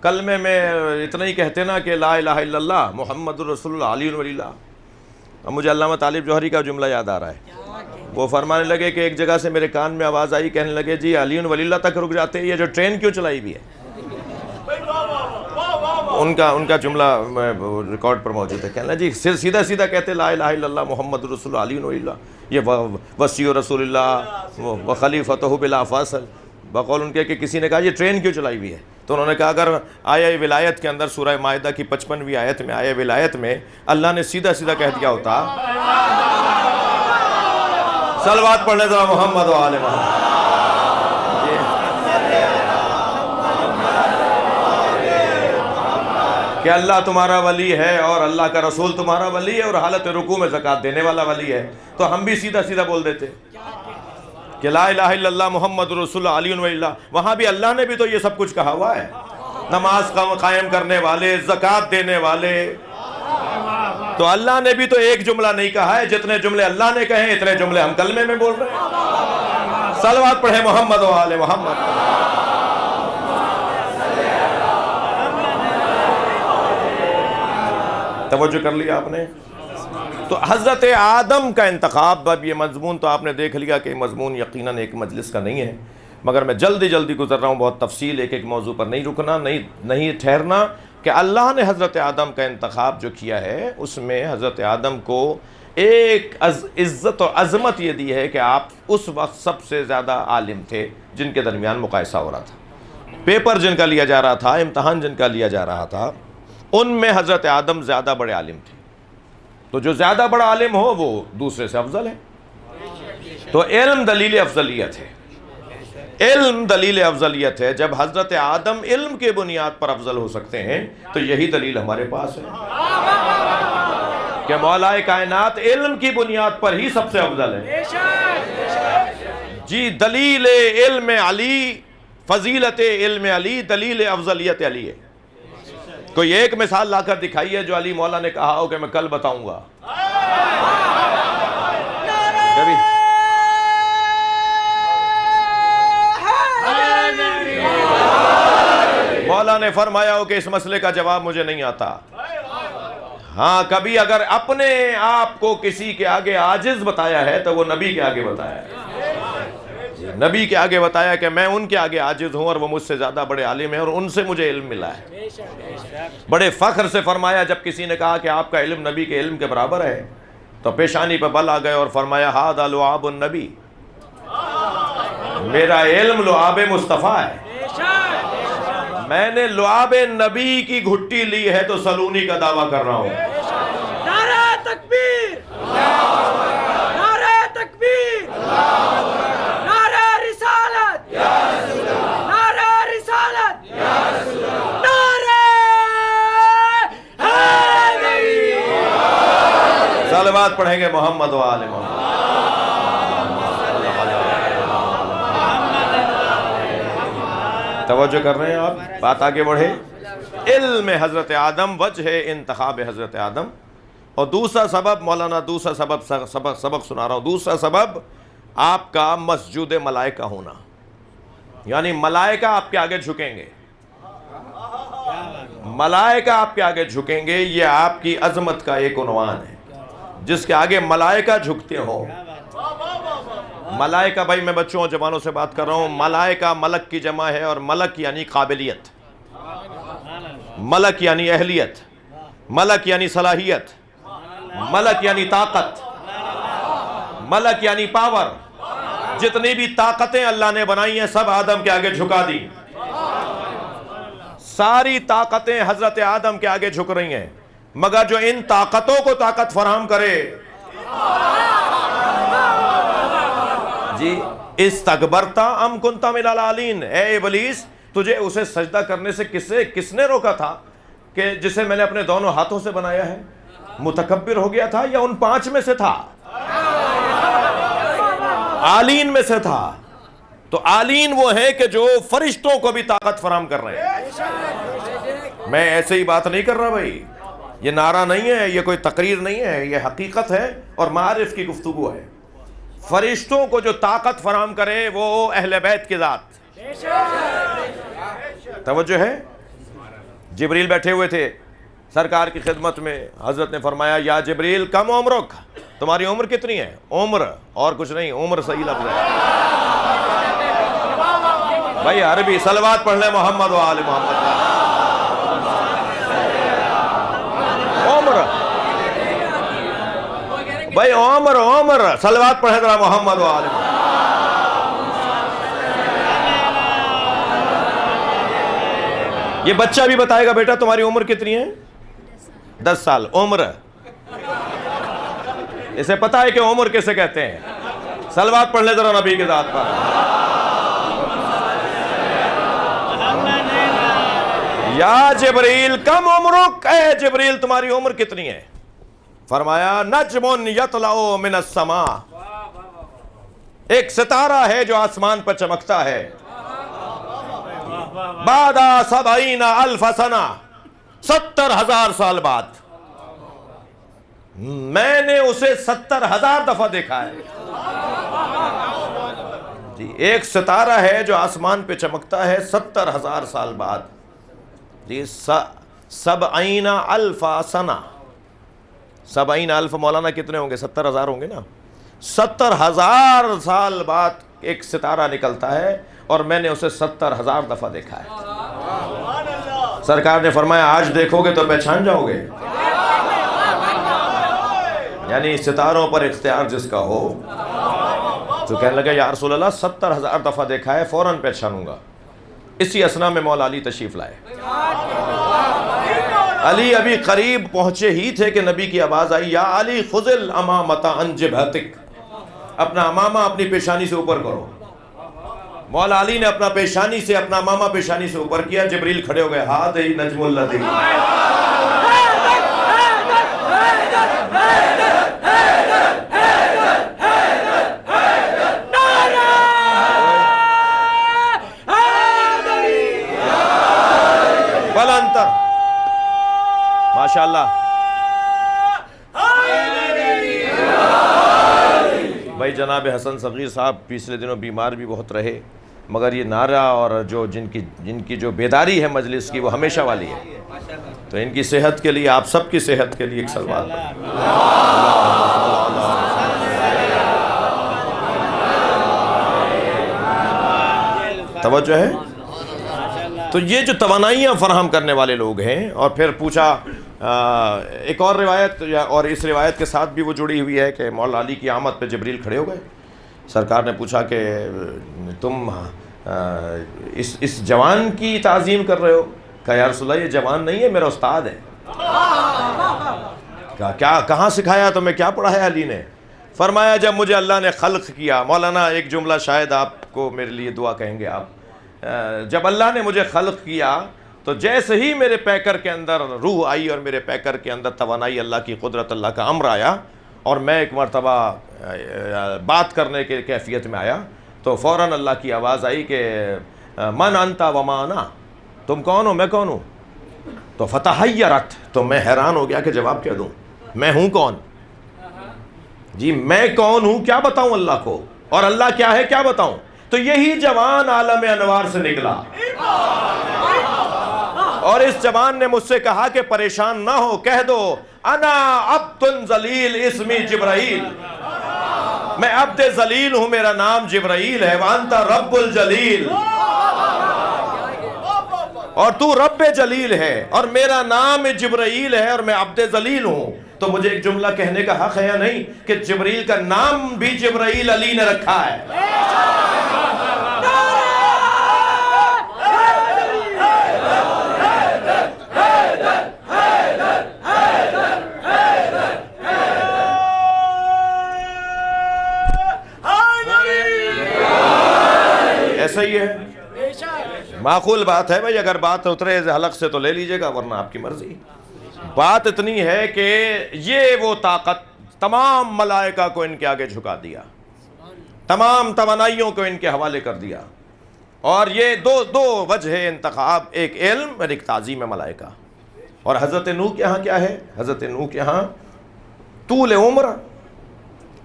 کلمے میں اتنا ہی کہتے نا کہ لا الہ الا اللہ محمد الرسول اللہ علی ولی اللہ. اب مجھے علامہ طالب جوہری کا جملہ یاد آ رہا ہے. وہ فرمانے لگے کہ ایک جگہ سے میرے کان میں آواز آئی، کہنے لگے جی علی ولی اللہ تک رک جاتے ہیں، یہ جو ٹرین کیوں چلائی ہوئی ہے؟ ان کا جملہ ریکارڈ پر موجود ہے. کہنا جی سیدھا سیدھا کہتے لا الہ الا اللہ محمد رسول اللہ علی ولی اللہ، یہ وصی رسول اللہ و خلیفتہ بلا فاصل. بقول ان کے کہ کسی نے کہا یہ ٹرین کیوں چلائی ہوئی ہے، تو انہوں نے کہا اگر آیہ ولایت کے اندر سورہ مائدہ کی 55ویں آیت میں آیہ ولایت میں اللہ نے سیدھا سیدھا کہہ دیا ہوتا. صلوات پڑھنے ذرا محمد و آل محمد. کہ اللہ تمہارا ولی ہے اور اللہ کا رسول تمہارا ولی ہے اور حالت رکوع میں زکوٰۃ دینے والا ولی ہے، تو ہم بھی سیدھا سیدھا بول دیتے کہ لا الہ الا اللہ محمد رسول اللہ علی ولی اللہ. وہاں بھی اللہ نے بھی تو یہ سب کچھ کہا ہوا ہے، نماز قائم کرنے والے، زکوٰۃ دینے والے. تو اللہ نے بھی تو ایک جملہ نہیں کہا ہے، جتنے جملے اللہ نے کہے اتنے جملے ہم کلمے میں بول رہے ہیں. صلوات پڑھیں محمد و آل محمد. توجہ کر لیا آپ نے؟ تو حضرت آدم کا انتخاب، اب یہ مضمون تو آپ نے دیکھ لیا کہ مضمون یقیناً ایک مجلس کا نہیں ہے، مگر میں جلدی گزر رہا ہوں، بہت تفصیل ایک ایک موضوع پر نہیں رکنا، نہیں ٹھہرنا، کہ اللہ نے حضرت آدم کا انتخاب جو کیا ہے اس میں حضرت آدم کو ایک عزت اور عظمت یہ دی ہے کہ آپ اس وقت سب سے زیادہ عالم تھے جن کے درمیان مقایسہ ہو رہا تھا، پیپر جن کا لیا جا رہا تھا، امتحان جن کا لیا جا رہا تھا، ان میں حضرت آدم زیادہ بڑے عالم تھے. تو جو زیادہ بڑا عالم ہو وہ دوسرے سے افضل ہے. تو علم دلیل افضلیت ہے، علم دلیل افضلیت ہے. جب حضرت آدم علم کے بنیاد پر افضل ہو سکتے ہیں تو یہی دلیل ہمارے پاس ہے کہ مولا کائنات علم کی بنیاد پر ہی سب سے افضل ہے. جی دلیل علم علی، فضیلت علم علی، دلیل افضلیت علی ہے. کوئی ایک مثال لا کر دکھائیے جو علی مولا نے کہا ہو کہ میں کل بتاؤں گا. کبھی مولا نے فرمایا ہو کہ اس مسئلے کا جواب مجھے نہیں آتا. ہاں کبھی اگر اپنے آپ کو کسی کے آگے عاجز بتایا ہے تو وہ نبی کے آگے بتایا ہے. نبی کے آگے بتایا کہ میں ان کے آگے عاجز ہوں اور وہ مجھ سے زیادہ بڑے عالم ہیں اور ان سے مجھے علم ملا ہے. بڑے فخر سے فرمایا جب کسی نے کہا کہ آپ کا علم نبی کے علم کے برابر ہے تو پیشانی پہ بل آ گئے اور فرمایا ھذا لعاب النبی، میرا علم لعاب مصطفیٰ ہے. میں نے لعاب نبی کی گھٹی لی ہے تو سلونی کا دعویٰ کر رہا ہوں. نعرہ تکبیر، نعرہ تکبیر، نعرہ رسالت، نعرہ رسالت، نعرہ حیدری. صلوات پڑھیں گے محمد و آل محمد. توجہ کر رہے ہیں آپ؟ بات آگے بڑھے. علم حضرت آدم وجہ انتخاب حضرت آدم. اور دوسرا سبب مولانا، دوسرا سبق سنا رہا ہوں. دوسرا سبب آپ کا مسجود ملائکہ ہونا، یعنی ملائکہ آپ کے آگے جھکیں گے. ملائکہ آپ کے آگے جھکیں گے، یہ آپ کی عظمت کا ایک عنوان ہے. جس کے آگے ملائکہ جھکتے ہوں. ملائکہ، بھائی میں بچوں اور جوانوں سے بات کر رہا ہوں، ملائکہ ملک کی جمع ہے، اور ملک یعنی قابلیت، ملک یعنی اہلیت، ملک یعنی صلاحیت، ملک یعنی طاقت، ملک یعنی پاور. جتنی بھی طاقتیں اللہ نے بنائی ہیں سب آدم کے آگے جھکا دی. ساری طاقتیں حضرت آدم کے آگے جھک رہی ہیں، مگر جو ان طاقتوں کو طاقت فراہم کرے، جی استکبرتا ام کنت من العالین، اے ابلیس تجھے اسے سجدہ کرنے سے کس نے روکا تھا کہ جسے میں نے اپنے دونوں ہاتھوں سے بنایا ہے؟ متکبر ہو گیا تھا یا ان 5 میں سے تھا؟ عالین میں سے تھا. تو عالین وہ ہے کہ جو فرشتوں کو بھی طاقت فراہم کر رہے ہیں. میں ایسے ہی بات نہیں کر رہا بھائی، یہ نعرہ نہیں ہے، یہ کوئی تقریر نہیں ہے، یہ حقیقت ہے اور معارف کی گفتگو ہے. فرشتوں کو جو طاقت فراہم کرے وہ اہل بیت کی ذات. توجہ ہے؟ جبریل بیٹھے ہوئے تھے سرکار کی خدمت میں. حضرت نے فرمایا یا جبریل کم عمرک، تمہاری عمر کتنی ہے؟ عمر اور کچھ نہیں، عمر صحیح لفظ ہے بھائی عربی. صلوات پڑھ لیں محمد و آل محمد. عمر بھائی، عمر صلوات پڑھیں ذرا محمد و آل محمد. یہ بچہ بھی بتائے گا بیٹا تمہاری عمر کتنی ہے؟ 10 سال. عمر اسے پتا ہے کہ عمر کیسے کہتے ہیں. صلوات پڑھ لیں ذرا نبی کی ذات پر. یا جبریل کم عمرک، اے جبریل تمہاری عمر کتنی ہے؟ فرمایا نجم یطلع من السماء، ایک ستارہ ہے جو آسمان پر چمکتا ہے. بعد 70,000 سنہ، 70,000 سال بعد. میں نے اسے 70,000 دفعہ دیکھا ہے. جی ایک ستارہ ہے جو آسمان پہ چمکتا ہے 70,000 سال بعد جی 70 الف سنہ 70 الف مولانا کتنے ہوں گے 70,000 ہوں گے نا 70,000 سال بعد ایک ستارہ نکلتا ہے اور میں نے اسے 70,000 دفعہ دیکھا ہے سرکار نے فرمایا آج دیکھو گے تو پہچان جاؤ گے یعنی ستاروں پر اختیار جس کا ہو تو کہنے لگا یا رسول اللہ 70,000 دفعہ دیکھا ہے فوراً پہچانوں گا اسی اثنا میں مولا علی تشریف لائے علی ابھی قریب پہنچے ہی تھے کہ نبی کی آواز آئی یا علی خذ الامامۃ عن جبہتک اپنا امامہ اپنی پیشانی سے اوپر کرو مولا علی نے اپنا پیشانی سے اپنا امامہ پیشانی سے اوپر کیا جبریل کھڑے ہو گئے ہاتھ ہی نجم اللہ دی بلندر ماشاءاللہ بھائی جناب حسن صغیر صاحب پچھلے دنوں بیمار بھی بہت رہے مگر یہ نعرہ اور جو جن کی جو بیداری ہے مجلس کی وہ ہمیشہ والی ہے تو ان کی صحت کے لیے آپ سب کی صحت کے لیے ایک سلوات توجہ ہے تو یہ جو توانائیاں فراہم کرنے والے لوگ ہیں اور پھر پوچھا ایک اور روایت اور اس روایت کے ساتھ بھی وہ جڑی ہوئی ہے کہ مولا علی کی آمد پہ جبریل کھڑے ہو گئے سرکار نے پوچھا کہ تم اس جوان کی تعظیم کر رہے ہو کہا یا رسول اللہ یہ جوان نہیں ہے میرا استاد ہے کہا کہاں سکھایا تمہیں کیا پڑھایا علی نے فرمایا جب مجھے اللہ نے خلق کیا مولانا ایک جملہ شاید آپ کو میرے لیے دعا کہیں گے آپ جب اللہ نے مجھے خلق کیا تو جیسے ہی میرے پیکر کے اندر روح آئی اور میرے پیکر کے اندر توانائی اللہ کی قدرت اللہ کا امر آیا اور میں ایک مرتبہ بات کرنے کے کیفیت میں آیا تو فوراً اللہ کی آواز آئی کہ من انت وما انا تم کون ہو میں کون ہوں تو فتحیرت تو میں حیران ہو گیا کہ جواب کیا دوں میں ہوں کون جی میں کون ہوں کیا بتاؤں اللہ کو اور اللہ کیا ہے کیا بتاؤں تو یہی جوان عالم انوار سے نکلا اور اس جوان نے مجھ سے کہا کہ پریشان نہ ہو کہہ دو انا عبد ذلیل اسمی جبرائیل میں عبد ذلیل ہوں میرا نام جبرائیل ہے وانت رب الجلیل اور تو رب جلیل ہے اور میرا نام جبرائیل ہے اور میں عبد ذلیل ہوں تو مجھے ایک جملہ کہنے کا حق ہے یا نہیں کہ جبرائیل کا نام بھی جبرائیل علی نے رکھا ہے ایسا ہی ہے معقول بات ہے بھائی اگر بات اترے حلق سے تو لے لیجئے گا ورنہ آپ کی مرضی بات اتنی ہے کہ یہ وہ طاقت تمام ملائکہ کو ان کے آگے جھکا دیا تمام توانائیوں کو ان کے حوالے کر دیا اور یہ دو وجہ انتخاب ایک علم اور ایک تعظیم ملائکہ اور حضرت نوح کے ہاں کیا ہے حضرت نوح کے ہاں طول عمر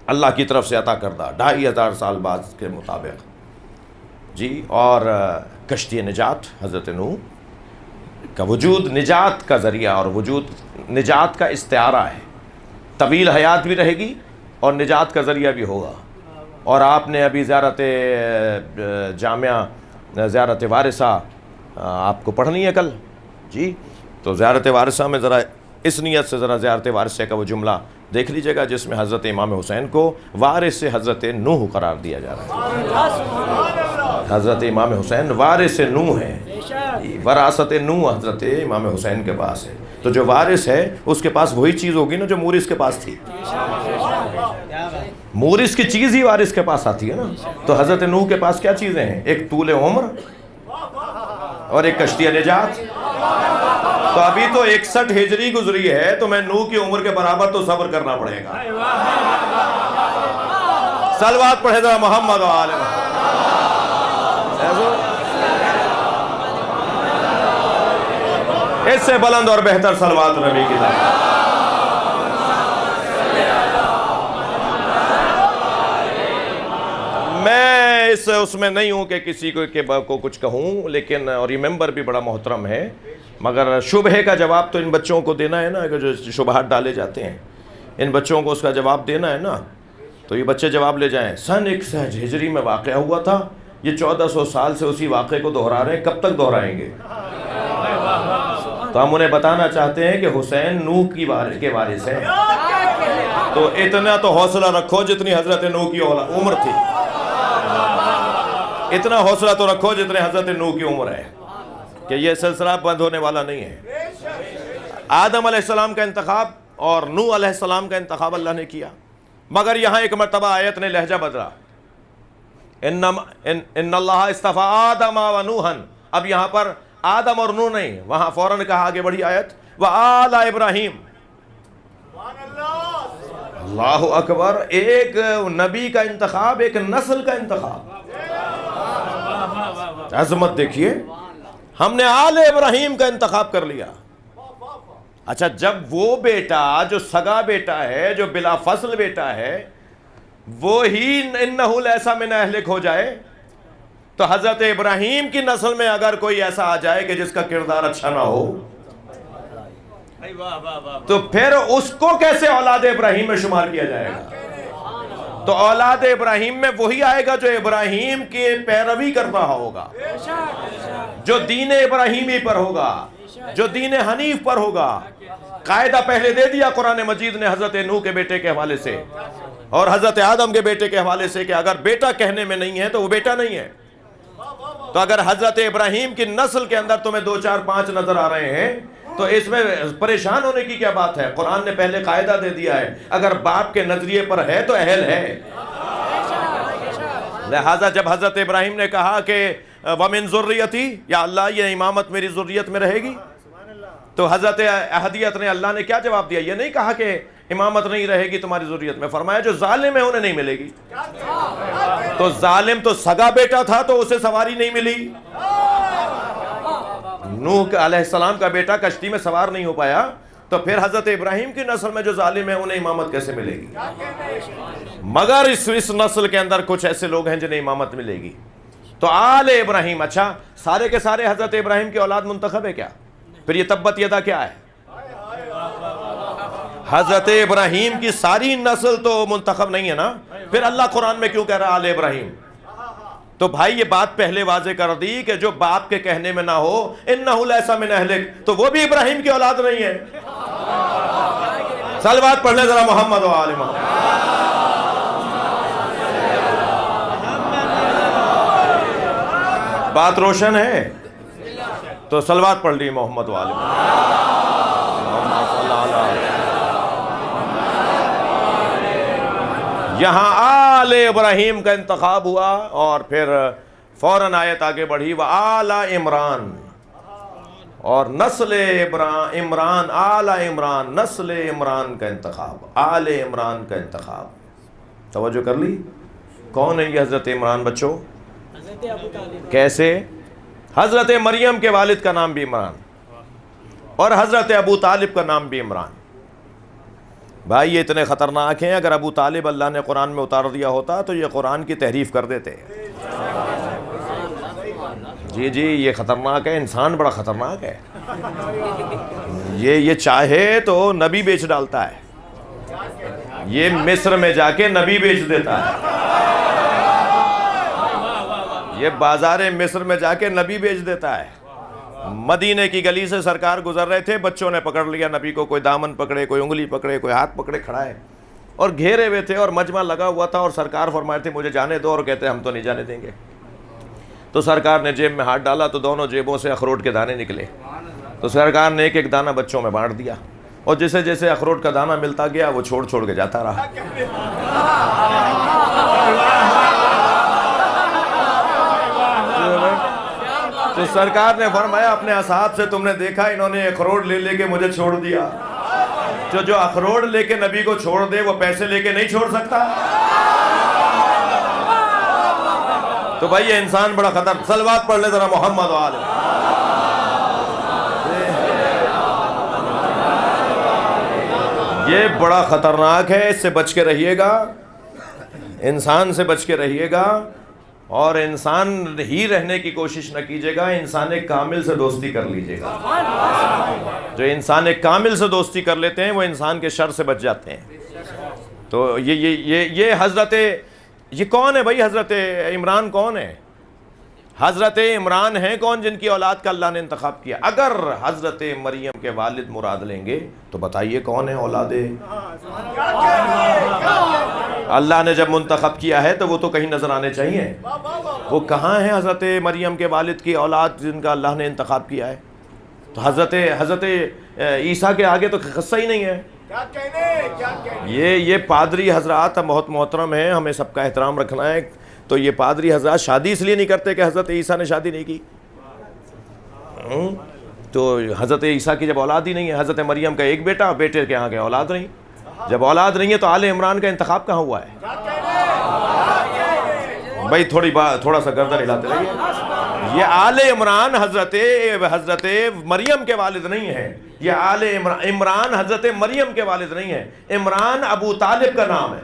اللہ کی طرف سے عطا کردہ 2500 سال بعد کے مطابق جی اور کشتی نجات حضرت نوح کا وجود نجات کا ذریعہ اور وجود نجات کا استعارہ ہے طویل حیات بھی رہے گی اور نجات کا ذریعہ بھی ہوگا اور آپ نے ابھی زیارت جامعہ زیارت وارثہ آپ کو پڑھنی ہے کل جی تو زیارت وارثہ میں ذرا اس نیت سے ذرا زیارت وارثہ کا وہ جملہ دیکھ لیجئے گا جس میں حضرت امام حسین کو وارث حضرت نوح قرار دیا جا رہا ہے حضرت امام حسین وارث نوح ہے وراثت نوح حضرت امام حسین کے پاس ہے تو جو وارث ہے اس کے پاس وہی چیز ہوگی نا جو مورث کے پاس تھی مورث کی چیز ہی وارث کے پاس آتی ہے نا تو حضرت نوح کے پاس کیا چیزیں ہیں ایک طول عمر اور ایک کشتی نجات تو ابھی تو 61 ہجری گزری ہے تو میں نوح کی عمر کے برابر تو صبر کرنا پڑے گا صلوات پڑھے ذرا محمد و آل محمد اس سے بلند اور بہتر صلوات نبی کی طرف میں اس میں نہیں ہوں کہ کسی کو کچھ کہوں، لیکن اور یہ ممبر بھی بڑا محترم ہے، مگر شبہے کا جواب تو ان بچوں کو دینا ہے نا، کہ جو شبہات ڈالے جاتے ہیں ان بچوں کو اس کا جواب دینا ہے نا، تو یہ بچے جواب لے جائیں۔ سن 61 ہجری میں واقعہ ہوا تھا، یہ 1400 سال سے اسی واقعے کو دہرا رہے ہیں، کب تک دہرائیں گے؟ تو ہم انہیں بتانا چاہتے ہیں کہ حسین نوح کے وارث ہیں، تو اتنا تو حوصلہ رکھو جتنی حضرت نوح کی عمر تھی، اتنا حوصلہ تو رکھو جتنے حضرت نوح کی عمر ہے، کہ یہ سلسلہ بند ہونے والا نہیں ہے۔ آدم علیہ السلام کا انتخاب اور نوح علیہ السلام کا انتخاب اللہ نے کیا، مگر یہاں ایک مرتبہ آیت نے لہجہ بدلا، ان اللہ اصطفیٰ آدم و نوحا، اب یہاں پر آدم اور نوح نہیں، وہاں فوراً کہا آگے بڑھی آیت وآل ابراہیم۔ اللہ اکبر، ایک نبی کا انتخاب، ایک نسل کا انتخاب، عظمت دیکھیے، ہم نے آل ابراہیم کا انتخاب کر لیا۔ اچھا، جب وہ بیٹا جو سگا بیٹا ہے، جو بلا فصل بیٹا ہے، وہی انہو لیسا من اہلک ہو جائے، تو حضرت ابراہیم کی نسل میں اگر کوئی ایسا آ جائے کہ جس کا کردار اچھا نہ ہو، تو پھر اس کو کیسے اولاد ابراہیم میں شمار کیا جائے گا؟ تو اولاد ابراہیم میں وہی آئے گا جو ابراہیم کی پیروی کر رہا ہوگا، جو دین ابراہیمی پر ہوگا، جو دین حنیف پر ہوگا۔ قاعدہ پہلے دے دیا قرآن مجید نے حضرت نوح کے بیٹے کے حوالے سے اور حضرت آدم کے بیٹے کے حوالے سے، کہ اگر بیٹا کہنے میں نہیں ہے تو وہ بیٹا نہیں ہے۔ تو اگر حضرت ابراہیم کی نسل کے اندر تمہیں 2 4 5 نظر آ رہے ہیں تو اس میں پریشان ہونے کی کیا بات ہے؟ قرآن نے پہلے قاعدہ دے دیا ہے، اگر باپ کے نظریے پر ہے تو اہل ہے۔ لہٰذا جب حضرت ابراہیم نے کہا کہ وَمِن ذُرِّيَّتِي، یا اللہ یہ امامت میری ذریت میں رہے گی، تو حضرت احدیت نے اللہ نے کیا جواب دیا؟ یہ نہیں کہا کہ امامت نہیں رہے گی تمہاری ذریت میں، فرمایا جو ظالم ہے انہیں نہیں ملے گی۔ تو ظالم تو سگا بیٹا تھا تو اسے سواری نہیں ملی، نوح علیہ السلام کا بیٹا کشتی میں سوار نہیں ہو پایا، تو پھر حضرت ابراہیم کی نسل میں جو ظالم ہے انہیں امامت کیسے ملے گی؟ مگر اس نسل کے اندر کچھ ایسے لوگ ہیں جنہیں امامت ملے گی۔ تو آل ابراہیم، اچھا سارے کے سارے حضرت ابراہیم کی اولاد منتخب ہے کیا؟ پھر یہ تبت یدا کیا ہے؟ حضرت ابراہیم کی ساری نسل تو منتخب نہیں ہے نا، پھر اللہ قرآن میں کیوں کہہ رہا آل ابراہیم؟ تو بھائی یہ بات پہلے واضح کر دی کہ جو باپ کے کہنے میں نہ ہو، انہو لیسا من اہلک، تو وہ بھی ابراہیم کی اولاد نہیں ہے۔ صلوات پڑھ لیں ذرا محمد و آل محمد۔ بات روشن ہے؟ تو صلوات پڑھ لی محمد و آل محمد۔ یہاں آل ابراہیم کا انتخاب ہوا اور پھر فوراً آیت آگے بڑھی وآل عمران، اور نسل عمران، آل عمران، نسل عمران کا انتخاب، آل عمران کا انتخاب۔ توجہ کر لی؟ کون ہے یہ حضرت عمران بچوں؟ کیسے؟ حضرت مریم کے والد کا نام بھی عمران اور حضرت ابو طالب کا نام بھی عمران۔ بھائی یہ اتنے خطرناک ہیں، اگر ابو طالب اللہ نے قرآن میں اتار دیا ہوتا تو یہ قرآن کی تحریف کر دیتے۔ جی یہ خطرناک ہے، انسان بڑا خطرناک ہے، یہ چاہے تو نبی بیچ ڈالتا ہے، یہ مصر میں جا کے نبی بیچ دیتا ہے، یہ بازار مصر میں جا کے نبی بیچ دیتا ہے۔ مدینے کی گلی سے سرکار گزر رہے تھے، بچوں نے پکڑ لیا نبی کو، کوئی دامن پکڑے، کوئی انگلی پکڑے، کوئی ہاتھ پکڑے کھڑا ہے، اور گھیرے ہوئے تھے اور مجمع لگا ہوا تھا، اور سرکار فرمائے تھے مجھے جانے دو، اور کہتے ہم تو نہیں جانے دیں گے۔ تو سرکار نے جیب میں ہاتھ ڈالا تو دونوں جیبوں سے اخروٹ کے دانے نکلے، تو سرکار نے ایک ایک دانہ بچوں میں بانٹ دیا، اور جیسے جیسے اخروٹ کا دانہ ملتا گیا وہ چھوڑ چھوڑ کے جاتا رہا۔ تو سرکار نے فرمایا اپنے اصحاب سے تم نے دیکھا انہوں نے اخروٹ لے لے کے مجھے چھوڑ دیا، جو اخروٹ لے کے نبی کو چھوڑ دے وہ پیسے لے کے نہیں چھوڑ سکتا۔ تو بھائی یہ انسان بڑا خطر، صلوات پڑھ لے ذرا محمد و آل۔ یہ بڑا خطرناک ہے، اس سے بچ کے رہیے گا، انسان سے بچ کے رہیے گا، اور انسان ہی رہنے کی کوشش نہ کیجیے گا، انسان کامل سے دوستی کر لیجیے گا۔ جو انسان کامل سے دوستی کر لیتے ہیں وہ انسان کے شر سے بچ جاتے ہیں۔ تو یہ حضرت، یہ کون ہے بھائی؟ حضرت عمران کون ہے؟ حضرت عمران ہیں کون جن کی اولاد کا اللہ نے انتخاب کیا؟ اگر حضرت مریم کے والد مراد لیں گے تو بتائیے کون ہے اولاد؟ اللہ نے جب منتخب کیا ہے تو وہ تو کہیں نظر آنے چاہیے۔ وہ کہاں ہیں حضرت مریم کے والد کی اولاد جن کا اللہ نے انتخاب کیا ہے؟ تو حضرت عیسیٰ کے آگے تو قصہ ہی نہیں ہے۔ یہ پادری حضرات بہت محترم ہیں، ہمیں سب کا احترام رکھنا ہے۔ تو یہ پادری حضرات شادی اس لیے نہیں کرتے کہ حضرت عیسیٰ نے شادی نہیں کی، تو حضرت عیسیٰ کی جب اولاد ہی نہیں ہے، حضرت مریم کا ایک بیٹا، بیٹے کے آگے اولاد نہیں، جب اولاد نہیں ہے تو آل عمران کا انتخاب کہاں ہوا ہے؟ بھائی تھوڑا سا گردن ہلاتے رہیے۔ یہ آل عمران حضرت مریم کے والد نہیں ہیں، یہ آل عمران حضرت مریم کے والد نہیں ہیں، عمران ابو طالب کا نام ہے۔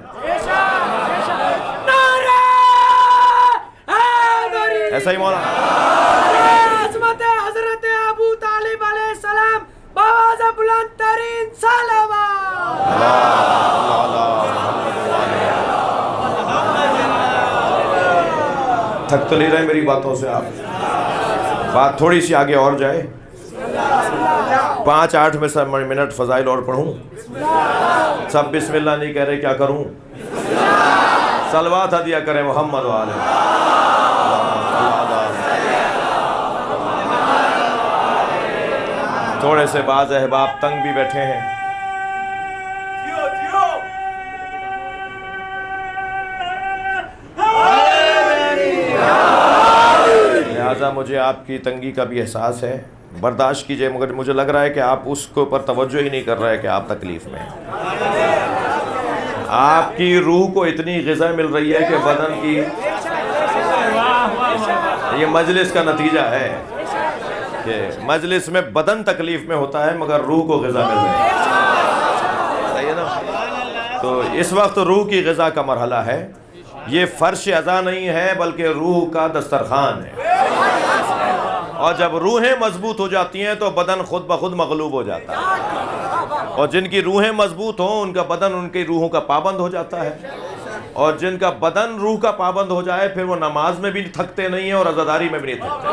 ایسا ہی مولانا عظمت حضرت ابو طالب علیہ السلام باواز بلند ترین صلوات۔ تھک تو نہیں رہے میری باتوں سے آپ؟ بات تھوڑی سی آگے اور جائے، 5-8 میں سے منٹ فضائل اور پڑھوں؟ سب بسم اللہ نہیں کہہ رہے، کیا کروں؟ صلوات ہدیہ کریں محمد والے۔ تھوڑے سے بعض احباب تنگ بھی بیٹھے ہیں، لہٰذا مجھے آپ کی تنگی کا بھی احساس ہے، برداشت کیجئے، مگر مجھے لگ رہا ہے کہ آپ اس کے اوپر توجہ ہی نہیں کر رہے کہ آپ تکلیف میں ہیں۔ آپ کی روح کو اتنی غذا مل رہی ہے کہ بدن کی، یہ مجلس کا نتیجہ ہے کہ مجلس میں بدن تکلیف میں ہوتا ہے مگر روح کو غذا مل رہی ہے، صحیح ہے نا؟ تو اس وقت روح کی غذا کا مرحلہ ہے، یہ فرش عزا نہیں ہے بلکہ روح کا دسترخوان ہے، اور جب روحیں مضبوط ہو جاتی ہیں تو بدن خود بخود مغلوب ہو جاتا ہے، اور جن کی روحیں مضبوط ہوں ان کا بدن ان کی روحوں کا پابند ہو جاتا ہے، اور جن کا بدن روح کا پابند ہو جائے پھر وہ نماز میں بھی تھکتے نہیں ہیں اور عزاداری میں بھی نہیں تھکتے۔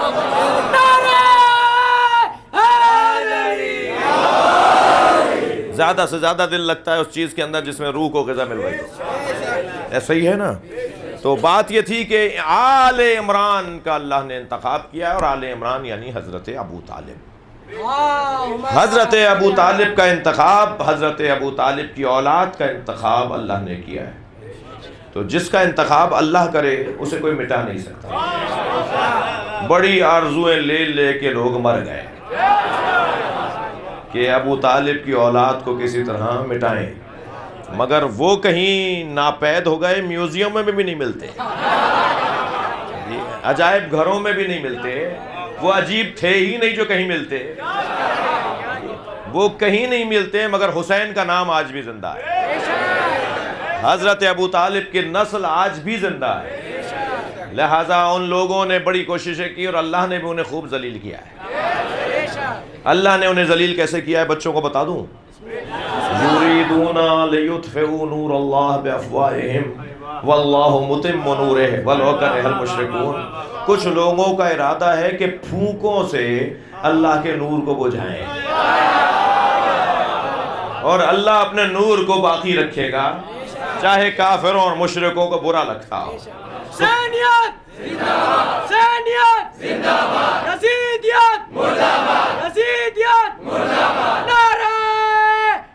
زیادہ سے زیادہ دل لگتا ہے اس چیز کے اندر جس میں روح کو غذا مل رہی ہے، ایسا ہی ہے نا؟ تو بات یہ تھی کہ آل عمران کا اللہ نے انتخاب کیا ہے، اور آل عمران یعنی حضرت ابو طالب۔ حضرت ابو طالب کا انتخاب، حضرت ابو طالب کی اولاد کا انتخاب اللہ نے کیا ہے، تو جس کا انتخاب اللہ کرے اسے کوئی مٹا نہیں سکتا۔ بڑی آرزویں لے لے کے لوگ مر گئے کہ ابو طالب کی اولاد کو کسی طرح مٹائیں، مگر وہ کہیں ناپید ہو گئے، میوزیم میں بھی نہیں ملتے، عجائب گھروں میں بھی نہیں ملتے، وہ عجیب تھے ہی نہیں جو کہیں ملتے، وہ کہیں نہیں ملتے، مگر حسین کا نام آج بھی زندہ ہے، حضرت ابو طالب کی نسل آج بھی زندہ ہے، لہٰذا ان لوگوں نے بڑی کوششیں کی اور اللہ نے بھی انہیں خوب ذلیل کیا ہے۔ اللہ نے انہیں ذلیل کیسے کیا ہے بچوں کو بتا دوں؟ یریدون لیطفئوا نور اللہ بافواہہم واللہ متم نورہ ولو کرہ المشرکون۔ کچھ لوگوں کا ارادہ ہے کہ پھونکوں سے اللہ کے نور کو بجھائیں، اور اللہ اپنے نور کو باقی رکھے گا چاہے کافروں اور مشرکوں کو برا لگتا ہو۔ حسینیت زندہ باد، حسینیت زندہ باد، یزیدیت مردہ باد، یزیدیت مردہ باد، نعرہ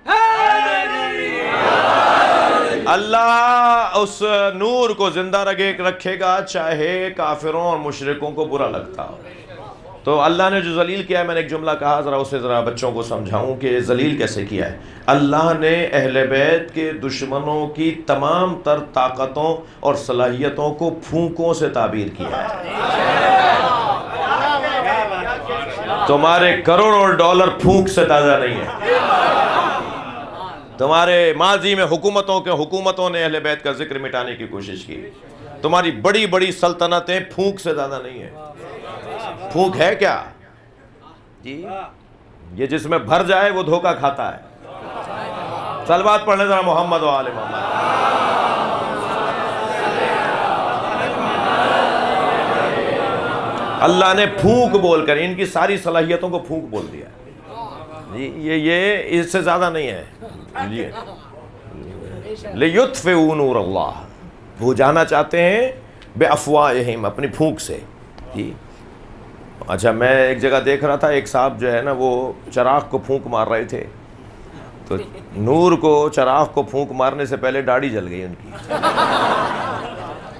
حیدری۔ اللہ اس نور کو زندہ رکھے گا چاہے کافروں اور مشرکوں کو برا لگتا ہو۔ تو اللہ نے جو ذلیل کیا ہے، میں نے ایک جملہ کہا، اسے ذرا بچوں کو سمجھاؤں کہ ذلیل کیسے کیا ہے۔ اللہ نے اہل بیت کے دشمنوں کی تمام تر طاقتوں اور صلاحیتوں کو پھونکوں سے تعبیر کیا ہے۔ تمہارے کروڑوں ڈالر پھونک سے تازہ نہیں ہے، تمہارے ماضی میں حکومتوں نے اہل بیت کا ذکر مٹانے کی کوشش کی. تمہاری بڑی بڑی سلطنتیں پھونک سے زیادہ نہیں ہیں. پھونک ہے کیا جی؟ یہ جس میں بھر جائے وہ دھوکہ کھاتا ہے. صلوات پڑھنے ذرا محمد و آل محمد. اللہ نے پھونک بول کر ان کی ساری صلاحیتوں کو پھونک بول دیا جی. یہ اس سے زیادہ نہیں ہے. لِيُطْفِئُوا نُورَ اللَّهِ، وہ جانا چاہتے ہیں بِأَفْوَاهِهِمْ، اپنی پھونک سے جی. اچھا میں ایک جگہ دیکھ رہا تھا، ایک صاحب جو ہے نا وہ چراغ کو پھونک مار رہے تھے، تو نور کو چراغ کو پھونک مارنے سے پہلے داڑھی جل گئی ان کی.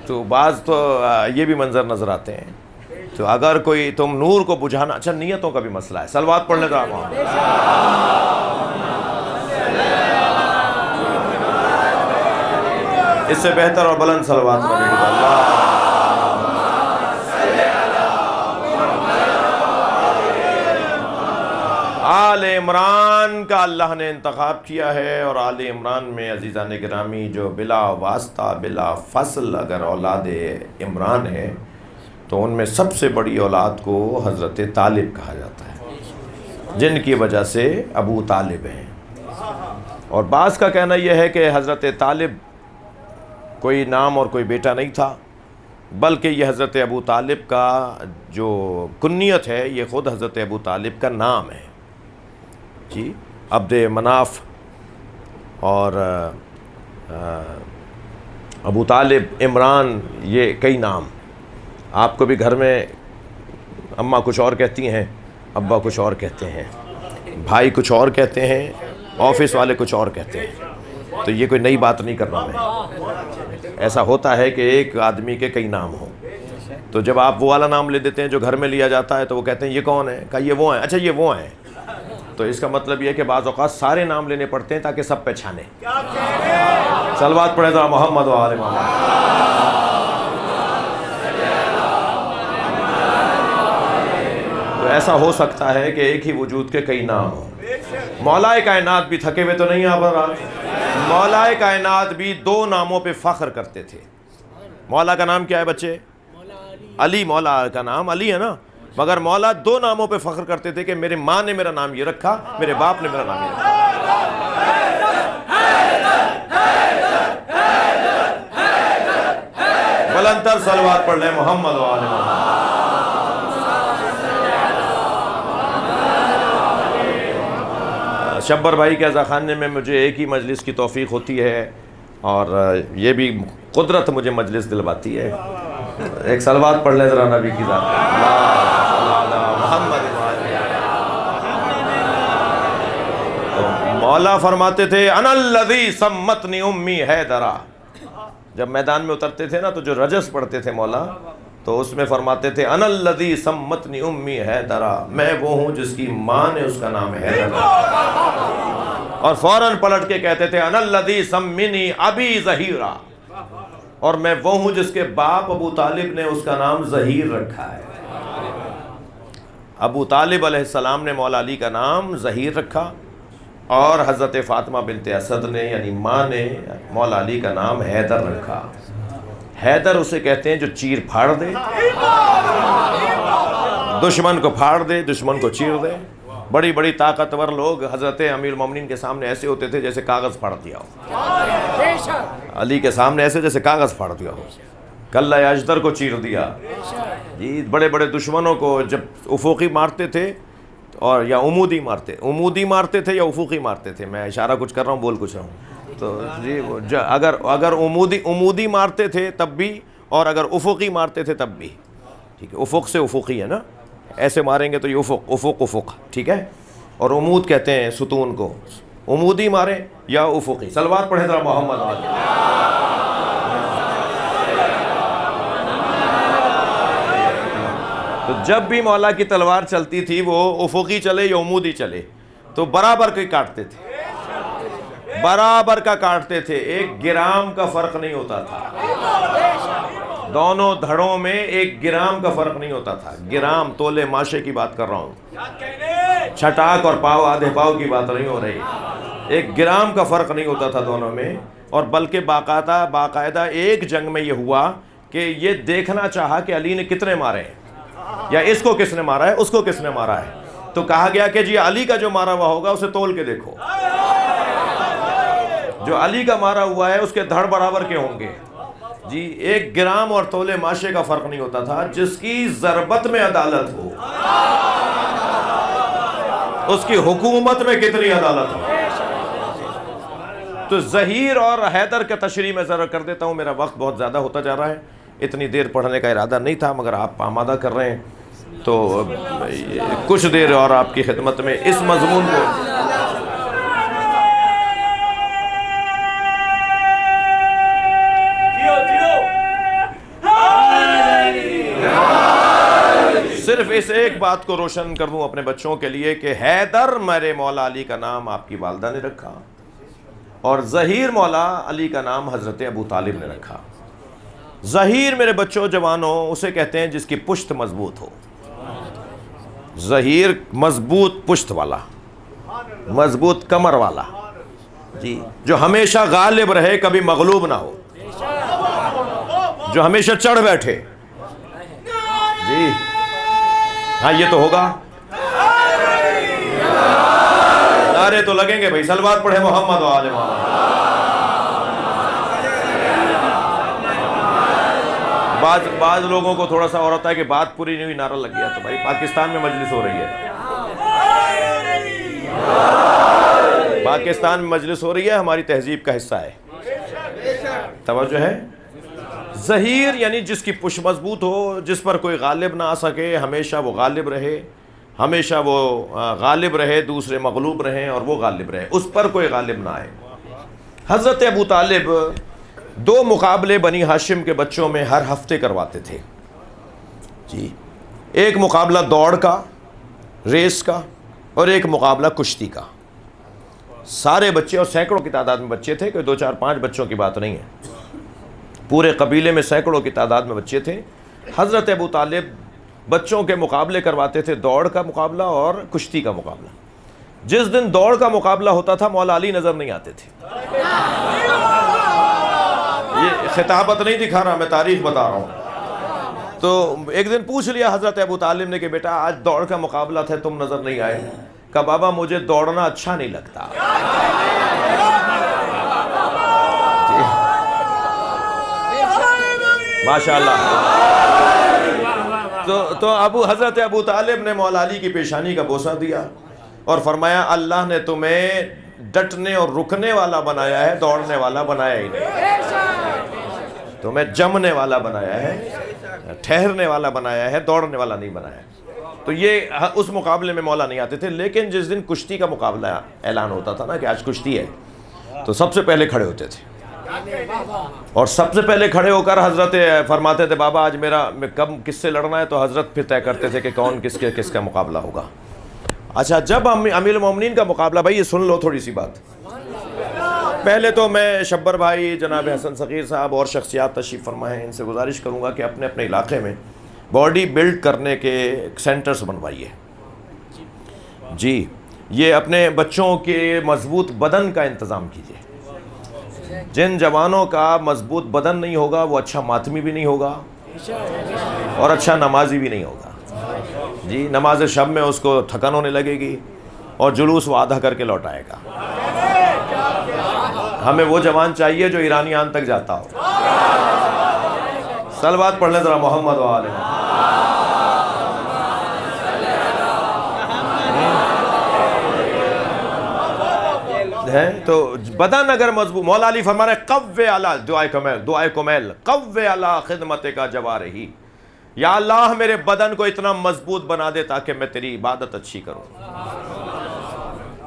تو بعض تو یہ بھی منظر نظر آتے ہیں. تو اگر کوئی تم نور کو بجھانا، اچھا نیتوں کا بھی مسئلہ ہے. صلوات پڑھنے کا اس سے بہتر اور بلند صلوات پڑھنے کا اللہ. آل عمران کا اللہ نے انتخاب کیا ہے، اور آل عمران میں عزیزان گرامی جو بلا واسطہ بلا فصل اگر اولاد عمران ہے تو ان میں سب سے بڑی اولاد کو حضرت طالب کہا جاتا ہے، جن کی وجہ سے ابو طالب ہیں. اور بعض کا کہنا یہ ہے کہ حضرت طالب کوئی نام اور کوئی بیٹا نہیں تھا، بلکہ یہ حضرت ابو طالب کا جو کنیت ہے یہ خود حضرت ابو طالب کا نام ہے جی. عبد مناف اور ابو طالب، عمران، یہ کئی نام. آپ کو بھی گھر میں اماں کچھ اور کہتی ہیں، ابا کچھ اور کہتے ہیں، بھائی کچھ اور کہتے ہیں، آفس والے کچھ اور کہتے ہیں. تو یہ کوئی نئی بات نہیں کر رہا میں. ایسا ہوتا ہے کہ ایک آدمی کے کئی نام ہوں. تو جب آپ وہ والا نام لے دیتے ہیں جو گھر میں لیا جاتا ہے تو وہ کہتے ہیں یہ کون ہے؟ کہا یہ وہ ہیں. اچھا یہ وہ ہیں. تو اس کا مطلب یہ ہے کہ بعض اوقات سارے نام لینے پڑتے ہیں تاکہ سب پہچانے. صلوات پڑھے ذرا محمد و آل محمد. تو ایسا ہو سکتا ہے کہ ایک ہی وجود کے کئی نام ہوں. مولا کائنات بھی تھکے ہوئے تو نہیں آپ پر. مولا کائنات بھی دو ناموں پہ فخر کرتے تھے. مولا کا نام کیا ہے بچے؟ علی. مولا کا نام علی ہے نا، مگر مولا دو ناموں پہ فخر کرتے تھے کہ میرے ماں نے میرا نام یہ رکھا، میرے باپ نے میرا نام یہ رکھا. بلندتر صلوات پڑھ لیں محمد و آل محمد. شبر بھائی کے عزاخانے میں مجھے ایک ہی مجلس کی توفیق ہوتی ہے، اور یہ بھی قدرت مجھے مجلس دلواتی ہے. ایک صلوات پڑھ لیں ذرا نبی کی ذات محمد. مولا فرماتے تھے انا الذی سمتنی امی حیدرا. جب میدان میں اترتے تھے نا تو جو رجس پڑھتے تھے مولا تو اس میں فرماتے تھے انا الذی سمتنی امی حیدرا، میں وہ ہوں جس کی ماں نے اس کا نام حیدر رکھا. اور فوراً پلٹ کے کہتے تھے انا الذی سمنی ابی ظہیرا، اور میں وہ ہوں جس کے باپ ابو طالب نے اس کا نام ظہیر رکھا ہے. ابو طالب علیہ السلام نے مولا علی کا نام ظہیر رکھا، اور حضرت فاطمہ بنت اسد نے یعنی ماں نے مولا علی کا نام حیدر رکھا. حیدر اسے کہتے ہیں جو چیر پھاڑ دے، دشمن کو پھاڑ دے، دشمن کو چیر دے. بڑی بڑی طاقتور لوگ حضرت امیر المومنین کے سامنے ایسے ہوتے تھے جیسے کاغذ پھاڑ دیا ہو. علی کے سامنے ایسے جیسے کاغذ پھاڑ دیا ہو. کلہ اجدر کو چیر دیا جی. بڑے بڑے دشمنوں کو جب افقی مارتے تھے اور یا عمودی مارتے تھے یا افقی مارتے تھے. میں اشارہ کچھ کر رہا ہوں، بول کچھ رہا ہوں. تو جی اگر عمودی مارتے تھے تب بھی، اور اگر افقی مارتے تھے تب بھی. ٹھیک ہے، افق سے افقی ہے نا، ایسے ماریں گے تو یہ افق ٹھیک ہے. اور عمود کہتے ہیں ستون کو. عمودی ماریں یا افقی. صلوات پڑھیں ذرا محمد علی. تو جب بھی مولا کی تلوار چلتی تھی وہ افقی چلے یا عمودی چلے تو برابر کے کاٹتے تھے، برابر کا کاٹتے تھے. 1 گرام کا فرق نہیں ہوتا تھا. دونوں دھڑوں میں 1 گرام کا فرق نہیں ہوتا تھا. گرام تولے ماشے کی بات کر رہا ہوں، چھٹاک اور پاؤ آدھے پاؤ کی بات نہیں ہو رہی. ایک گرام کا فرق نہیں ہوتا تھا دونوں میں، اور بلکہ باقاعدہ ایک جنگ میں یہ ہوا کہ یہ دیکھنا چاہا کہ علی نے کتنے مارے ہیں، یا اس کو کس نے مارا ہے، اس کو کس نے مارا ہے. تو کہا گیا کہ جی علی کا جو مارا ہوا ہوگا اسے تول کے دیکھو، جو علی کا مارا ہوا ہے اس کے دھڑ برابر کے ہوں گے. جی ایک گرام اور تولے ماشے کا فرق نہیں ہوتا تھا. جس کی ضربت میں عدالت ہو اس کی حکومت میں کتنی عدالت ہو. تو ظہیر اور حیدر کا تشریح میں ذرا کر دیتا ہوں، میرا وقت بہت زیادہ ہوتا جا رہا ہے، اتنی دیر پڑھنے کا ارادہ نہیں تھا، مگر آپ آمادہ کر رہے ہیں تو کچھ دیر اور آپ کی خدمت میں اس مضمون کو. صرف اس ایک بات کو روشن کر دوں اپنے بچوں کے لیے کہ حیدر میرے مولا علی کا نام آپ کی والدہ نے رکھا، اور ظہیر مولا علی کا نام حضرت ابو طالب نے رکھا. ظہیر میرے بچوں جوانوں اسے کہتے ہیں جس کی پشت مضبوط ہو. ظہیر مضبوط پشت والا، مضبوط کمر والا، جی جو ہمیشہ غالب رہے، کبھی مغلوب نہ ہو، جو ہمیشہ چڑھ بیٹھے. جی ہاں یہ تو ہوگا، نعرے تو لگیں گے بھائی. صلوات پڑھے محمد و آل محمد. بعض لوگوں کو تھوڑا سا اور ہوتا ہے کہ بات پوری نہیں ہوئی، نعرہ لگ گیا. تو بھائی پاکستان میں مجلس ہو رہی ہے، پاکستان میں مجلس ہو رہی ہے، ہماری تہذیب کا حصہ ہے. توجہ ہے. ظہیر یعنی جس کی پشت مضبوط ہو، جس پر کوئی غالب نہ آ سکے، ہمیشہ وہ غالب رہے، ہمیشہ وہ غالب رہے، دوسرے مغلوب رہیں اور وہ غالب رہے، اس پر کوئی غالب نہ آئے. حضرت ابو طالب 2 مقابلے بنی ہاشم کے بچوں میں ہر ہفتے کرواتے تھے. جی ایک مقابلہ دوڑ کا، ریس کا، اور ایک مقابلہ کشتی کا. سارے بچے، اور سینکڑوں کی تعداد میں بچے تھے، کوئی 2 4 5 بچوں کی بات نہیں ہے، پورے قبیلے میں سینکڑوں کی تعداد میں بچے تھے. حضرت ابو طالب بچوں کے مقابلے کرواتے تھے، دوڑ کا مقابلہ اور کشتی کا مقابلہ. جس دن دوڑ کا مقابلہ ہوتا تھا مولا علی نظر نہیں آتے تھے. یہ خطابت نہیں دکھا رہا، میں تاریخ بتا رہا ہوں. تو ایک دن پوچھ لیا حضرت ابو طالب نے کہ بیٹا آج دوڑ کا مقابلہ تھا، تم نظر نہیں آئے. کہا بابا مجھے دوڑنا اچھا نہیں لگتا. ماشاءاللہ. تو حضرت ابو طالب نے مولا علی کی پیشانی کا بوسہ دیا اور فرمایا اللہ نے تمہیں ڈٹنے اور رکنے والا بنایا ہے، دوڑنے والا بنایا ہی نہیں. تمہیں جمنے والا بنایا ہے، ٹھہرنے والا بنایا ہے، دوڑنے والا نہیں بنایا. تو یہ اس مقابلے میں مولا نہیں آتے تھے. لیکن جس دن کشتی کا مقابلہ اعلان ہوتا تھا نا کہ آج کشتی ہے، تو سب سے پہلے کھڑے ہوتے تھے، اور سب سے پہلے کھڑے ہو کر حضرت فرماتے تھے بابا آج میرا کب کس سے لڑنا ہے. تو حضرت پھر طے کرتے تھے کہ کون کس کا مقابلہ ہوگا. اچھا جب امیر المومنین کا مقابلہ، بھائی یہ سن لو تھوڑی سی بات. پہلے تو میں شبر بھائی، جناب حسن صغیر صاحب اور شخصیات تشریف فرما ہیں، ان سے گزارش کروں گا کہ اپنے اپنے علاقے میں باڈی بلڈ کرنے کے سینٹرز بنوائیے. جی یہ اپنے بچوں کے مضبوط بدن کا انتظام کیجیے. جن جوانوں کا مضبوط بدن نہیں ہوگا وہ اچھا ماتمی بھی نہیں ہوگا اور اچھا نمازی بھی نہیں ہوگا. جی نماز شب میں اس کو تھکن ہونے لگے گی اور جلوس وہ آدھا کر کے لوٹائے گا. ہمیں وہ جوان چاہیے جو ایرانیان تک جاتا ہو. صلوات پڑھ لیں ذرا محمد و آل محمد. تو بدن اگر مضبوط، مولا علی فرما رہے قوّ علی دعائے کمیل قوّ علی خدمت کا جوارحی. یا اللہ میرے بدن کو اتنا مضبوط بنا دے تاکہ میں تیری عبادت اچھی کروں.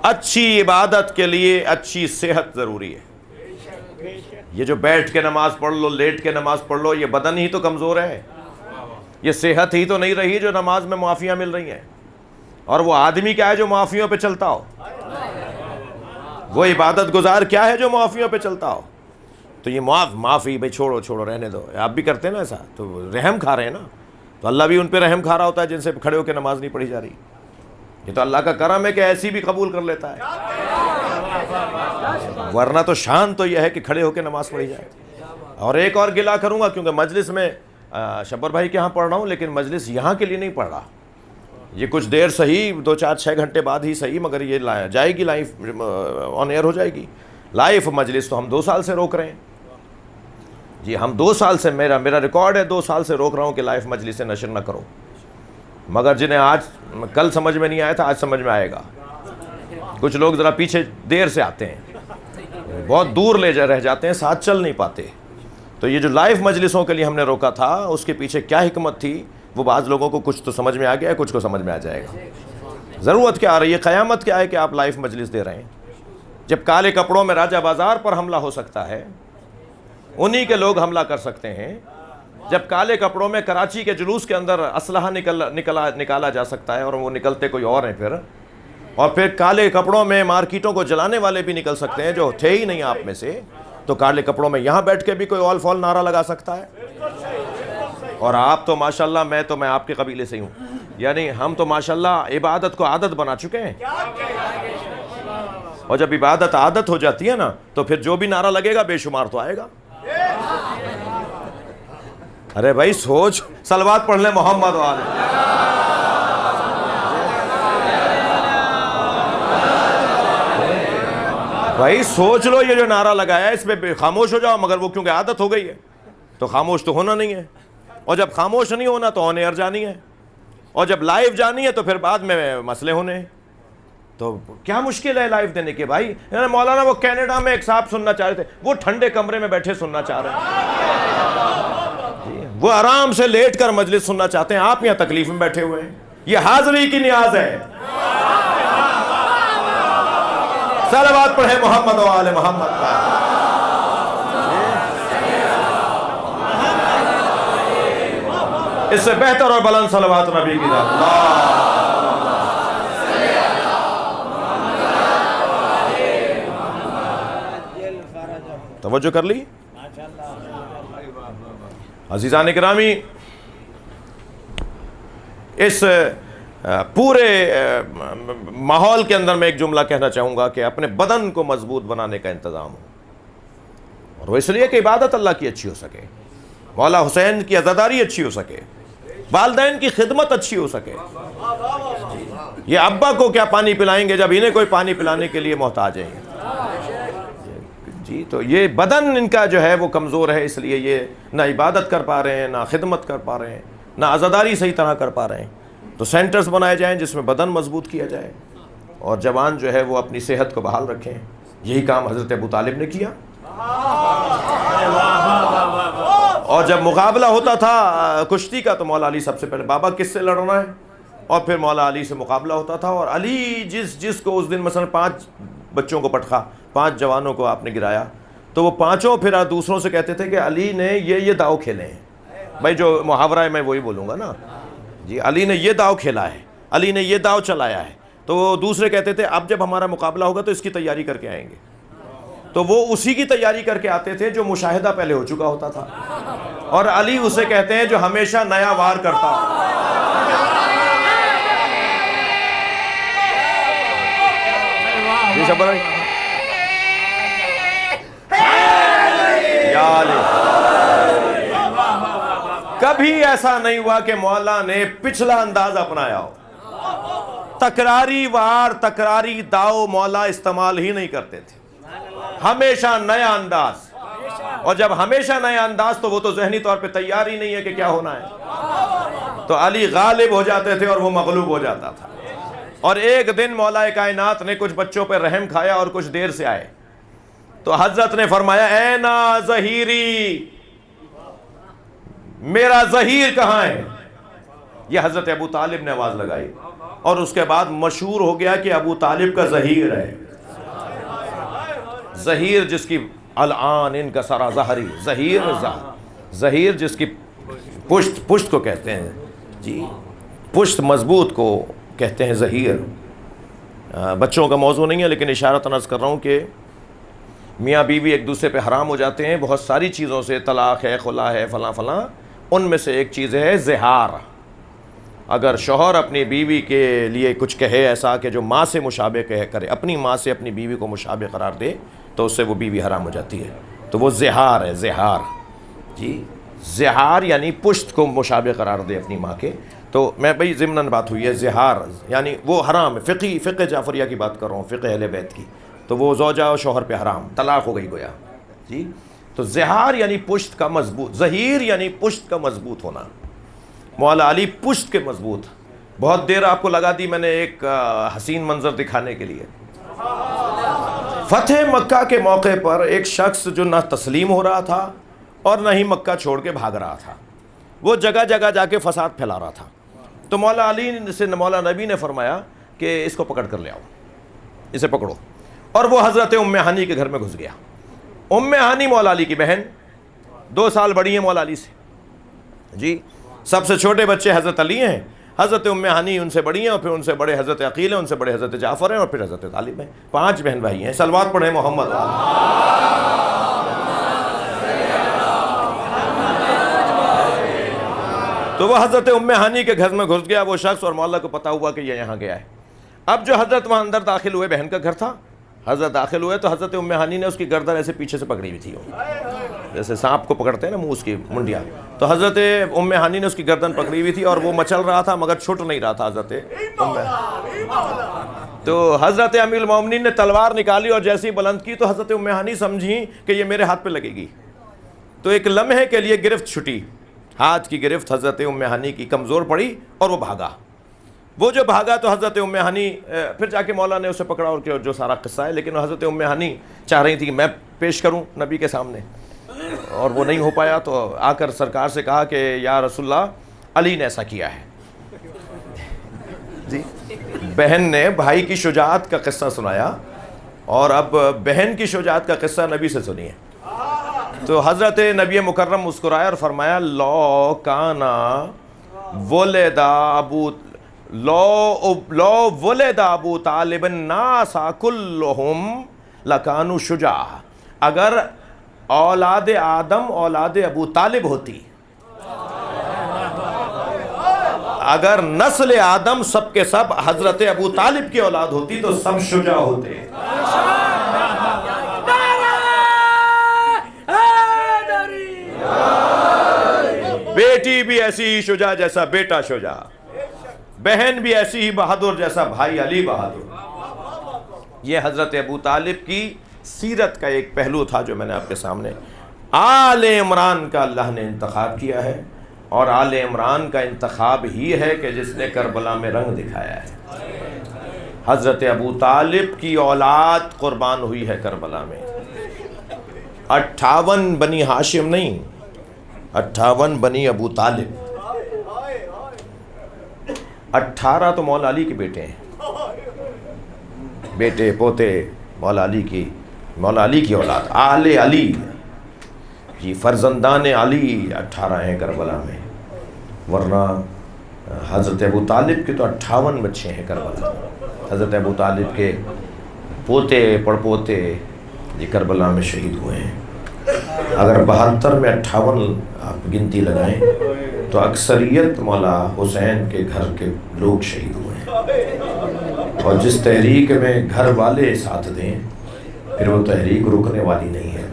اچھی عبادت کے لیے اچھی صحت ضروری ہے. یہ جو بیٹھ کے نماز پڑھ لو، لیٹ کے نماز پڑھ لو، یہ بدن ہی تو کمزور ہے، یہ صحت ہی تو نہیں رہی جو نماز میں معافیاں مل رہی ہیں. اور وہ آدمی کیا ہے جو معافیوں پہ چلتا ہو؟ وہ عبادت گزار کیا ہے جو معافیوں پہ چلتا ہو؟ تو یہ معافی بھائی چھوڑو رہنے دو. آپ بھی کرتے ہیں نا ایسا، تو رحم کھا رہے ہیں نا، تو اللہ بھی ان پہ رحم کھا رہا ہوتا ہے جن سے کھڑے ہو کے نماز نہیں پڑھی جا رہی. یہ تو اللہ کا کرم ہے کہ ایسی بھی قبول کر لیتا ہے. ورنہ تو شان تو یہ ہے کہ کھڑے ہو کے نماز پڑھی جائے. اور ایک اور گلہ کروں گا کیونکہ مجلس میں شبر بھائی کے ہاں پڑھ رہا ہوں لیکن مجلس یہاں کے لیے نہیں پڑھ رہا. یہ کچھ دیر صحیح 2-4-6 گھنٹے بعد ہی صحیح مگر یہ جائے گی لائف آن ایئر ہو جائے گی. لائف مجلس تو ہم 2 سال سے روک رہے ہیں جی. ہم 2 سال سے میرا ریکارڈ ہے 2 سال سے روک رہا ہوں کہ لائف مجلس سے نشر نہ کرو. مگر جنہیں آج کل سمجھ میں نہیں آیا تھا آج سمجھ میں آئے گا. کچھ لوگ ذرا پیچھے دیر سے آتے ہیں بہت دور رہ جاتے ہیں ساتھ چل نہیں پاتے. تو یہ جو لائف مجلسوں کے لیے ہم نے روکا تھا اس کے پیچھے کیا حکمت تھی وہ بعض لوگوں کو کچھ تو سمجھ میں آ گیا ہے کچھ کو سمجھ میں آ جائے گا. ضرورت کیا آ رہی ہے قیامت کیا ہے کہ آپ لائف مجلس دے رہے ہیں. جب کالے کپڑوں میں راجہ بازار پر حملہ ہو سکتا ہے انہی کے لوگ حملہ کر سکتے ہیں. جب کالے کپڑوں میں کراچی کے جلوس کے اندر اسلحہ نکالا جا سکتا ہے اور وہ نکلتے کوئی اور ہیں پھر کالے کپڑوں میں مارکیٹوں کو جلانے والے بھی نکل سکتے ہیں جو تھے ہی نہیں آپ میں سے. تو کالے کپڑوں میں یہاں بیٹھ کے بھی کوئی آل فال نعرہ لگا سکتا ہے. اور آپ تو ماشاءاللہ میں آپ کے قبیلے سے ہی ہوں یعنی ہم تو ماشاءاللہ عبادت کو عادت بنا چکے ہیں. اور جب عبادت عادت ہو جاتی ہے نا تو پھر جو بھی نعرہ لگے گا بے شمار تو آئے گا. ارے بھائی سوچ صلوات پڑھ لیں محمد والے. بھائی سوچ لو یہ جو نعرہ لگایا ہے اس پہ خاموش ہو جاؤ مگر وہ کیونکہ عادت ہو گئی ہے تو خاموش تو ہونا نہیں ہے. اور جب خاموش نہیں ہونا تو آن ایئر جانی ہے اور جب لائیو جانی ہے تو پھر بعد میں مسئلے ہونے ہیں. تو کیا مشکل ہے لائیو دینے کے بھائی. مولانا وہ کینیڈا میں ایک صاحب سننا چاہ رہے تھے وہ ٹھنڈے کمرے میں بیٹھے سننا چاہ رہے ہیں وہ آرام سے لیٹ کر مجلس سننا چاہتے ہیں آپ یہاں تکلیف میں بیٹھے ہوئے ہیں. یہ حاضری کی نیاز ہے. صلوات پڑھے محمد و آل محمد کا. اس سے بہتر اور بلند صلوات نبی کی ذات. توجہ کر لی عزیزان گرامی. اس پورے ماحول کے اندر میں ایک جملہ کہنا چاہوں گا کہ اپنے بدن کو مضبوط بنانے کا انتظام ہو اور وہ اس لیے کہ عبادت اللہ کی اچھی ہو سکے مولا حسین کی عزاداری اچھی ہو سکے والدین کی خدمت اچھی ہو سکے. یہ ابا کو کیا پانی پلائیں گے جب انہیں کوئی پانی پلانے کے لیے محتاج ہیں جی. تو یہ بدن ان کا جو ہے وہ کمزور ہے اس لیے یہ نہ عبادت کر پا رہے ہیں نہ خدمت کر پا رہے ہیں نہ عزاداری صحیح طرح کر پا رہے ہیں. تو سینٹرز بنائے جائیں جس میں بدن مضبوط کیا جائے اور جوان جو ہے وہ اپنی صحت کو بحال رکھیں. یہی کام حضرت ابو طالب نے کیا. اور جب مقابلہ ہوتا تھا کشتی کا تو مولا علی سب سے پہلے بابا کس سے لڑنا ہے اور پھر مولا علی سے مقابلہ ہوتا تھا. اور علی جس کو اس دن مثلا 5 بچوں کو پٹخا 5 جوانوں کو آپ نے گرایا تو وہ 5 پھر دوسروں سے کہتے تھے کہ علی نے یہ داؤ کھیلے ہیں. بھائی جو محاورہ ہے میں وہی بولوں گا نا جی. علی نے یہ داؤ کھیلا ہے علی نے یہ داؤ چلایا ہے. تو وہ دوسرے کہتے تھے اب جب ہمارا مقابلہ ہوگا تو اس کی تیاری کر کے آئیں گے. تو وہ اسی کی تیاری کر کے آتے تھے جو مشاہدہ پہلے ہو چکا ہوتا تھا. اور علی اسے کہتے ہیں جو ہمیشہ نیا وار کرتا. کبھی ایسا نہیں ہوا کہ مولا نے پچھلا انداز اپنایا ہو. تکراری وار تکراری داؤ مولا استعمال ہی نہیں کرتے تھے. ہمیشہ نیا انداز. اور جب ہمیشہ نیا انداز تو وہ تو ذہنی طور پہ تیار ہی نہیں ہے کہ کیا ہونا ہے. تو علی غالب ہو جاتے تھے اور وہ مغلوب ہو جاتا تھا. اور ایک دن مولا کائنات نے کچھ بچوں پہ رحم کھایا اور کچھ دیر سے آئے تو حضرت نے فرمایا اینا ظہیری میرا ظہیر کہاں ہے. یہ حضرت ابو طالب نے آواز لگائی اور اس کے بعد مشہور ہو گیا کہ ابو طالب کا ظہیر ہے. ظہیر جس کی الان ان کا سارا ظہری ظہیر جس کی پشت کو کہتے ہیں جی. پشت مضبوط کو کہتے ہیں ظہیر. بچوں کا موضوع نہیں ہے لیکن اشارتاً عرض کر رہا ہوں کہ میاں بیوی ایک دوسرے پہ حرام ہو جاتے ہیں بہت ساری چیزوں سے. طلاق ہے خلا ہے فلاں فلاں. ان میں سے ایک چیز ہے زہار. اگر شوہر اپنی بیوی کے لیے کچھ کہے ایسا کہ جو ماں سے مشابہ کرے اپنی ماں سے اپنی بیوی کو مشابہ قرار دے تو اس سے وہ بیوی حرام ہو جاتی ہے. تو وہ زہار ہے, زہار. جی زہار یعنی پشت کو مشابہ قرار دے اپنی ماں کے. تو میں بھائی ضمناً بات ہوئی ہے, زہار یعنی وہ حرام ہے. فقہ جعفریہ کی بات کر رہا ہوں, فقہ اہل بیت کی. تو وہ زوجہ اور شوہر پہ حرام, طلاق ہو گئی گویا. جی تو زہار یعنی پشت کا مضبوط, ظہیر یعنی پشت کا مضبوط ہونا. مولا علی پشت کے مضبوط. بہت دیر آپ کو لگا دی میں نے ایک حسین منظر دکھانے کے لیے. فتح مکہ کے موقع پر ایک شخص جو نہ تسلیم ہو رہا تھا اور نہ ہی مکہ چھوڑ کے بھاگ رہا تھا, وہ جگہ جگہ جا کے فساد پھیلا رہا تھا. تو مولا علی سے مولا نبی نے فرمایا کہ اس کو پکڑ کر لے آؤ, اسے پکڑو. اور وہ حضرت ام ہانی کے گھر میں گھس گیا. ام ہانی مولا علی کی بہن, 2 سال بڑی ہیں مولا علی سے. جی سب سے چھوٹے بچے حضرت علی ہیں, حضرت ام ہانی ان سے بڑی ہیں, اور پھر ان سے بڑے حضرت عقیل ہیں, ان سے بڑے حضرت جعفر ہیں, اور پھر حضرت طالب ہیں. 5 بہن بھائی ہیں. صلوات پڑھیں محمد. تو وہ حضرت ام ہانی کے گھر میں گھس گیا وہ شخص, اور مولا کو پتا ہوا کہ یہ یہاں گیا ہے. اب جو حضرت وہاں اندر داخل ہوئے, بہن کا گھر تھا, حضرت داخل ہوئے تو حضرت ام ہانی نے اس کی گردن ایسے پیچھے سے پکڑی ہوئی تھی, جیسے سانپ کو پکڑتے ہیں نا منہ اس کی منڈیاں. تو حضرت ام ہانی نے اس کی گردن پکڑی ہوئی تھی, اور وہ مچل رہا تھا مگر چھٹ نہیں رہا تھا حضرت تو حضرت امیر المومنین نے تلوار نکالی اور جیسی بلند کی تو حضرت ام ہانی سمجھی کہ یہ میرے ہاتھ پہ لگے گی. تو ایک لمحے کے لیے گرفت چھٹی, ہاتھ کی گرفت حضرت ام ہانی کی کمزور پڑی اور وہ بھاگا. وہ جو بھاگا تو حضرت ام ہانی پھر جا کے مولا نے اسے پکڑا, اور جو سارا قصہ ہے. لیکن حضرت ام ہانی چاہ رہی تھی کہ میں پیش کروں نبی کے سامنے, اور وہ نہیں ہو پایا. تو آ کر سرکار سے کہا کہ یا رسول اللہ, علی نے ایسا کیا ہے. جی بہن نے بھائی کی شجاعت کا قصہ سنایا, اور اب بہن کی شجاعت کا قصہ نبی سے سنیے. تو حضرت نبی مکرم مسکرایا اور فرمایا لو کانا ولد ابو طالب الناس کلہم لکانوا شجاع. اگر اولاد آدم اولاد ابو طالب ہوتی, اگر نسل آدم سب کے سب حضرت ابو طالب کی اولاد ہوتی تو سب شجاع ہوتے. بیٹی بھی ایسی ہی شجاع جیسا بیٹا شجاع, بہن بھی ایسی ہی بہادر جیسا بھائی علی بہادر. یہ حضرت ابو طالب کی سیرت کا ایک پہلو تھا جو میں نے آپ کے سامنے. آل عمران کا اللہ نے انتخاب کیا ہے, اور آل عمران کا انتخاب ہی ہے کہ جس نے کربلا میں رنگ دکھایا ہے. حضرت ابو طالب کی اولاد قربان ہوئی ہے کربلا میں. 58 بنی ہاشم نہیں, 58 بنی ابو طالب. 18 تو مولا علی کے بیٹے ہیں, بیٹے پوتے مولا علی کی اولاد, آل علی. جی فرزندان علی 18 ہیں کربلا میں, ورنہ حضرت ابو طالب کے تو 58 بچے ہیں کربلا میں. حضرت ابو طالب کے پوتے پڑپوتے یہ کربلا میں شہید ہوئے ہیں. اگر 72 میں 58 آپ گنتی لگائیں تو اکثریت مولا حسین کے گھر کے لوگ شہید ہوئے ہیں. اور جس تحریک میں گھر والے ساتھ دیں پھر وہ تحریک رکنے والی نہیں ہے.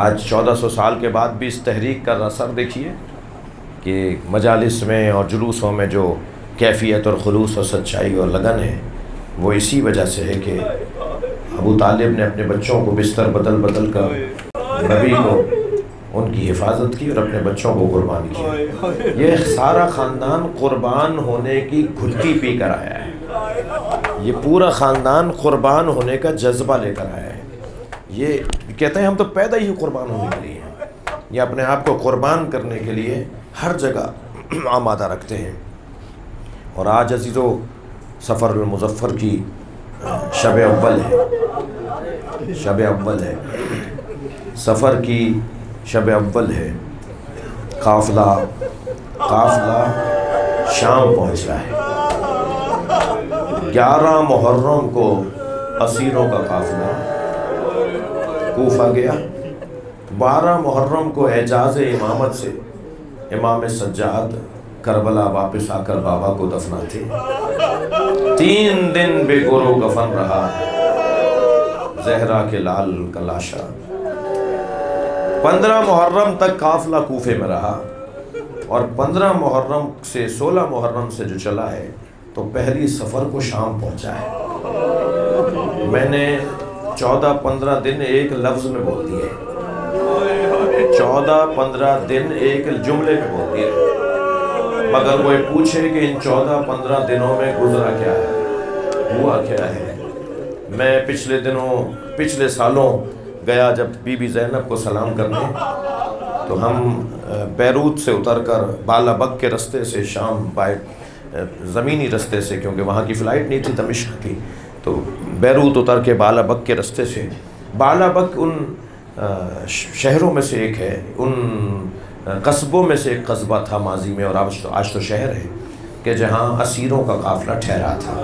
آج 1400 سال کے بعد بھی اس تحریک کا اثر دیکھیے کہ مجالس میں اور جلوسوں میں جو کیفیت اور خلوص اور سچائی اور لگن ہے وہ اسی وجہ سے ہے کہ ابو طالب نے اپنے بچوں کو بستر بدل بدل کر نبی کو ان کی حفاظت کی اور اپنے بچوں کو قربان کیا. یہ سارا خاندان قربان ہونے کی گھٹی پی کر آیا ہے. یہ پورا خاندان قربان ہونے کا جذبہ لے کر آیا ہے. یہ کہتے ہیں ہم تو پیدا ہی قربان ہونے کے لیے ہیں. یہ اپنے آپ کو قربان کرنے کے لیے ہر جگہ آمادہ رکھتے ہیں. اور آج عزیزو سفر المظفر کی شب اول ہے, شب اول ہے, سفر کی شب اول ہے. قافلہ شام پہنچ رہا ہے. 11 محرم کو اسیروں کا قافلہ کوفہ گیا. 12 محرم کو اعجاز امامت سے امام سجاد کربلا واپس آ کر بابا کو دفناتے. 3 دن بے گور و کفن رہا. زہرا کے لال کا لاشا۔ 15 محرم تک قافلہ کوفے میں رہا، اور 15 محرم سے 16 محرم سے جو چلا ہے تو پہلی سفر کو شام پہنچا ہے۔ میں نے 14-15 دن ایک لفظ میں بول دیے، 14-15 دن ایک جملے میں بول دیے، مگر کوئی پوچھے کہ ان 14-15 دنوں میں گزرا کیا ہے، ہوا کیا ہے۔ میں پچھلے سالوں گیا جب بی بی زینب کو سلام کرنے، تو ہم بیروت سے اتر کر بالا بک کے رستے سے شام زمینی رستے سے، کیونکہ وہاں کی فلائٹ نہیں تھی دمشق کی، تو بیروت اتر کے بالا بک کے رستے سے، بالا بک ان شہروں میں سے ایک ہے، ان قصبوں میں سے ایک قصبہ تھا ماضی میں، اور آج تو شہر ہے، کہ جہاں اسیروں کا قافلہ ٹھہرا تھا،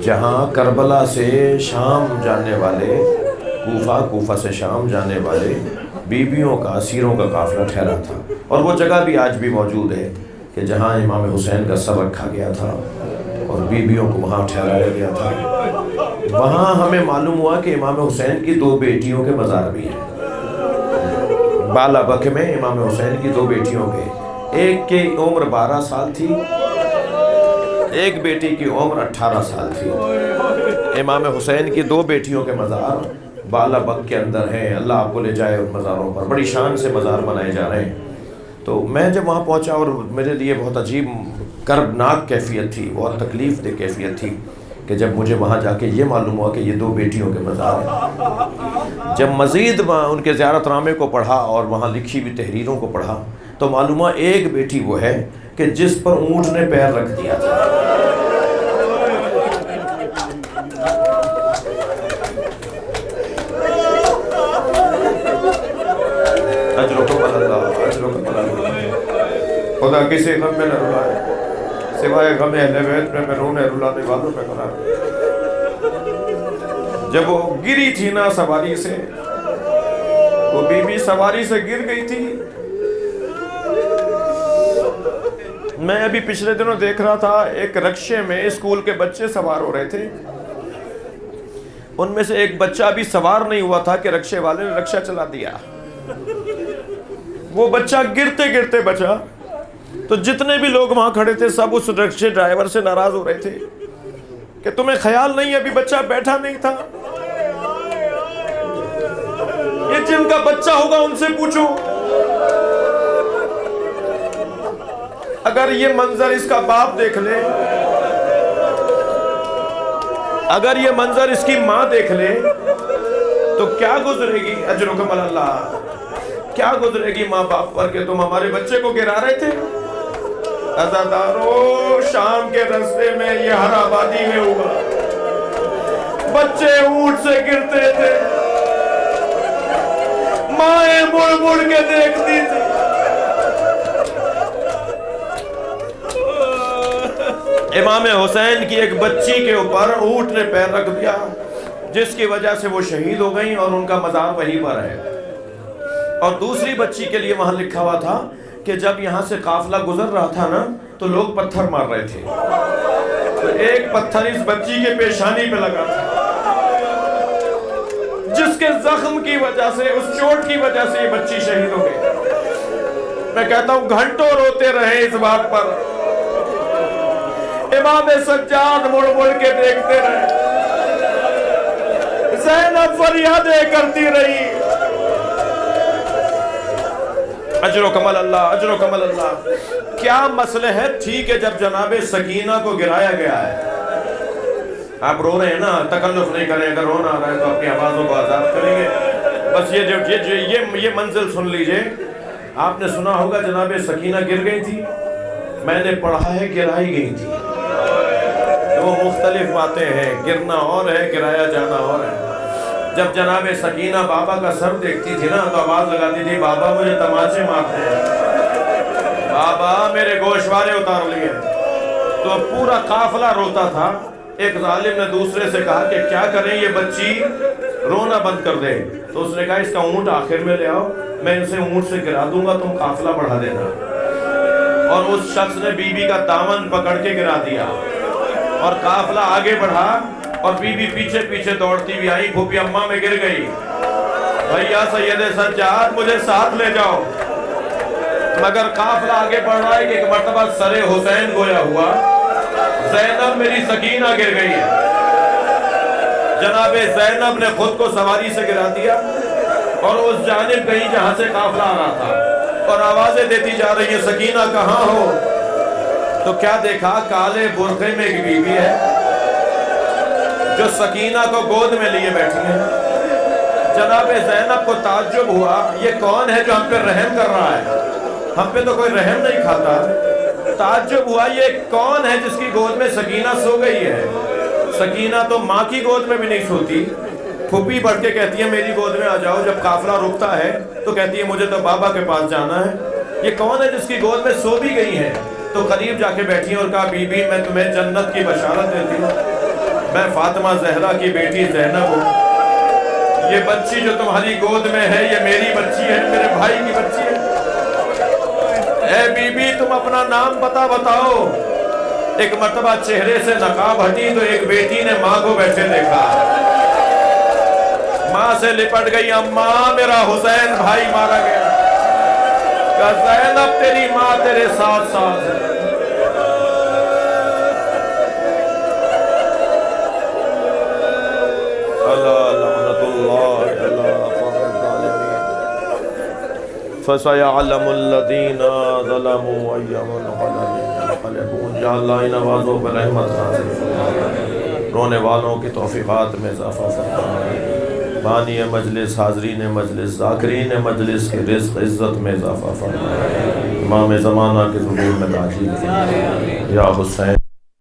جہاں کربلا سے شام جانے والے، کوفہ سے شام جانے والے بیویوں کا، اسیروں کا قافلہ ٹھہرا تھا۔ اور وہ جگہ بھی آج بھی موجود ہے کہ جہاں امام حسین کا سر رکھا گیا تھا اور بیویوں کو وہاں ٹھہرایا گیا تھا۔ وہاں ہمیں معلوم ہوا کہ امام حسین کی 2 بیٹیوں کے مزار بھی ہیں۔ بالا بک میں امام حسین کی 2 بیٹیوں کے، ایک کی عمر 12 سال تھی، ایک بیٹی کی عمر 18 سال تھی۔ امام حسین کی 2 بیٹیوں کے مزار بالا بک کے اندر ہیں۔ اللہ آپ کو لے جائے ان مزاروں پر، بڑی شان سے مزار بنائے جا رہے ہیں۔ تو میں جب وہاں پہنچا، اور میرے لیے بہت عجیب کربناک کیفیت تھی، بہت تکلیف دہ کیفیت تھی، کہ جب مجھے وہاں جا کے یہ معلوم ہوا کہ یہ 2 بیٹیوں کے مزار ہیں۔ جب مزید ان کے زیارت نامے کو پڑھا اور وہاں لکھی ہوئی تحریروں کو پڑھا، تو معلوم ہوا ایک بیٹی وہ ہے کہ جس پر اونٹ نے پیر رکھ دیا تھا۔ خدا کسی غم میں نہ رلائے سوائے غم اہل بیت میں رونے رلانے والوں میں قرار دے۔ جب وہ گری تھی نا سواری سے، وہ بی بی سواری سے گر گئی تھی۔ میں ابھی پچھلے دنوں دیکھ رہا تھا، ایک رکشے میں اسکول کے بچے سوار ہو رہے تھے، ان میں سے ایک بچہ بھی سوار نہیں ہوا تھا کہ رکشے والے نے رکشہ چلا دیا۔ وہ بچہ گرتے گرتے بچا، تو جتنے بھی لوگ وہاں کھڑے تھے سب اس رکشے ڈرائیور سے ناراض ہو رہے تھے کہ تمہیں خیال نہیں ابھی بچہ بیٹھا نہیں تھا، یہ جن کا بچہ ہوگا ان سے پوچھو۔ اگر یہ منظر اس کا باپ دیکھ لے، اگر یہ منظر اس کی ماں دیکھ لے، تو کیا گزرے گی؟ اجرکم اللہ، کیا گزرے گی ماں باپ پر کہ تم ہمارے بچے کو گرا رہے تھے؟ عزادارو، شام کے راستے میں یہ ہر آبادی میں ہوا، بچے اونٹ سے گرتے تھے، مائیں مڑ مڑ کے دیکھتی تھی۔ امام حسین کی ایک بچی کے اوپر اونٹ نے پیر رکھ دیا، جس کی وجہ سے وہ شہید ہو گئیں اور ان کا مزار وہیں پر ہے۔ اور دوسری بچی کے لیے وہاں لکھا ہوا تھا کہ جب یہاں سے قافلہ گزر رہا تھا نا، تو لوگ پتھر مار رہے تھے، تو ایک پتھر اس بچی کے پیشانی پہ لگا تھا، جس کے زخم کی وجہ سے، اس چوٹ کی وجہ سے یہ بچی شہید ہو گئی۔ میں کہتا ہوں گھنٹوں روتے رہے اس بات پر، امام سجاد مڑ مڑ کے دیکھتے رہے، زینب فریادیں کرتی رہی۔ اجر و کمل اللہ، اجر و کمل اللہ۔ کیا مصلحت تھی کہ جب جناب سکینہ کو گرایا گیا ہے، آپ رو رہے ہیں نا، تکلف نہیں کریں، اگر رونا آ رہا ہے تو اپنی آوازوں کو آزاد کریں گے۔ بس یہ منزل سن لیجئے۔ آپ نے سنا ہوگا جناب سکینہ گر گئی تھی، میں نے پڑھا ہے گرائی گئی تھی۔ وہ مختلف باتیں ہیں، گرنا اور ہے، گرایا جانا اور ہے۔ جب جناب سکینہ بابا کا سر دیکھتی تھی نا، تو آواز لگاتی تھی، بابا مجھے تماچے مارتے ہیں، بابا میرے گوشوارے اتار لیے۔ تو پورا قافلہ روتا تھا۔ ایک ظالم نے دوسرے سے کہا کہ کیا کریں، یہ بچی رونا بند کر دے۔ تو اس نے کہا اس کا اونٹ آخر میں لے آؤ، میں اسے اونٹ سے گرا دوں گا، تم قافلہ بڑھا دینا۔ اور اس شخص نے بی بی کا دامن پکڑ کے گرا دیا، اور قافلہ آگے بڑھا۔ اور بیوی پیچھے پیچھے دوڑتی ہوئی آئی، پھوپھی اماں میں گر گئی، بھیا سید سجاد مجھے ساتھ لے جاؤ، مگر قافلہ آگے بڑھ رہا ہے کہ ایک مرتبہ سر حسین گویا ہوا، زینب میری سکینہ گر گئی ہے۔ جناب زینب نے خود کو سواری سے گرا دیا اور اس جانب گئی جہاں سے قافلہ آ رہا تھا، اور آوازیں دیتی جا رہی ہیں سکینہ کہاں ہو؟ تو کیا دیکھا؟ کالے برقعے میں ایک بیوی ہے جو سکینہ کو گود میں لیے بیٹھی ہے۔ جناب زینب کو تعجب ہوا، یہ کون ہے جو ہم پہ رحم کر رہا ہے؟ ہم پہ تو کوئی رحم نہیں کھاتا۔ تعجب ہوا یہ کون ہے جس کی گود میں سکینہ سو گئی ہے؟ سکینہ تو ماں کی گود میں بھی نہیں سوتی۔ پھوپھی بڑھ کے کہتی ہے میری گود میں آ جاؤ، جب قافلہ رکتا ہے تو کہتی ہے مجھے تو بابا کے پاس جانا ہے۔ یہ کون ہے جس کی گود میں سو بھی گئی ہے؟ تو قریب جا کے بیٹھی اور کہا بی بی میں تمہیں جنت کی بشارت دیتی ہوں، میں فاطمہ زہرا کی بیٹی زینب ہوں، یہ بچی جو تمہاری گود میں ہے یہ میری بچی ہے، میرے بھائی کی بچی ہے۔ اے بی بی تم اپنا نام پتہ بتاؤ۔ ایک مرتبہ چہرے سے نقاب ہٹی تو ایک بیٹی نے ماں کو بیٹھے دیکھا، ماں سے لپٹ گئی، اماں میرا حسین بھائی مارا گیا۔ کہا زینب تیری ماں تیرے ساتھ ساتھ ہے۔ فَسَيَعْلَمُ الَّذِينَ ظَلَمُوا أَيَّ مُنْقَلَبٍ يَنقَلِبُونَ۔ یا اللہ ان آوازوں پر رحمت نازل فرما، رونے والوں کی توفیقات میں اضافہ فرما، بانی مجلس، حاضرین مجلس، ذاکرین مجلس کے رزق عزت میں اضافہ فرما، امام زمانہ کے ظہور میں تعجیل فرما۔ یا حسین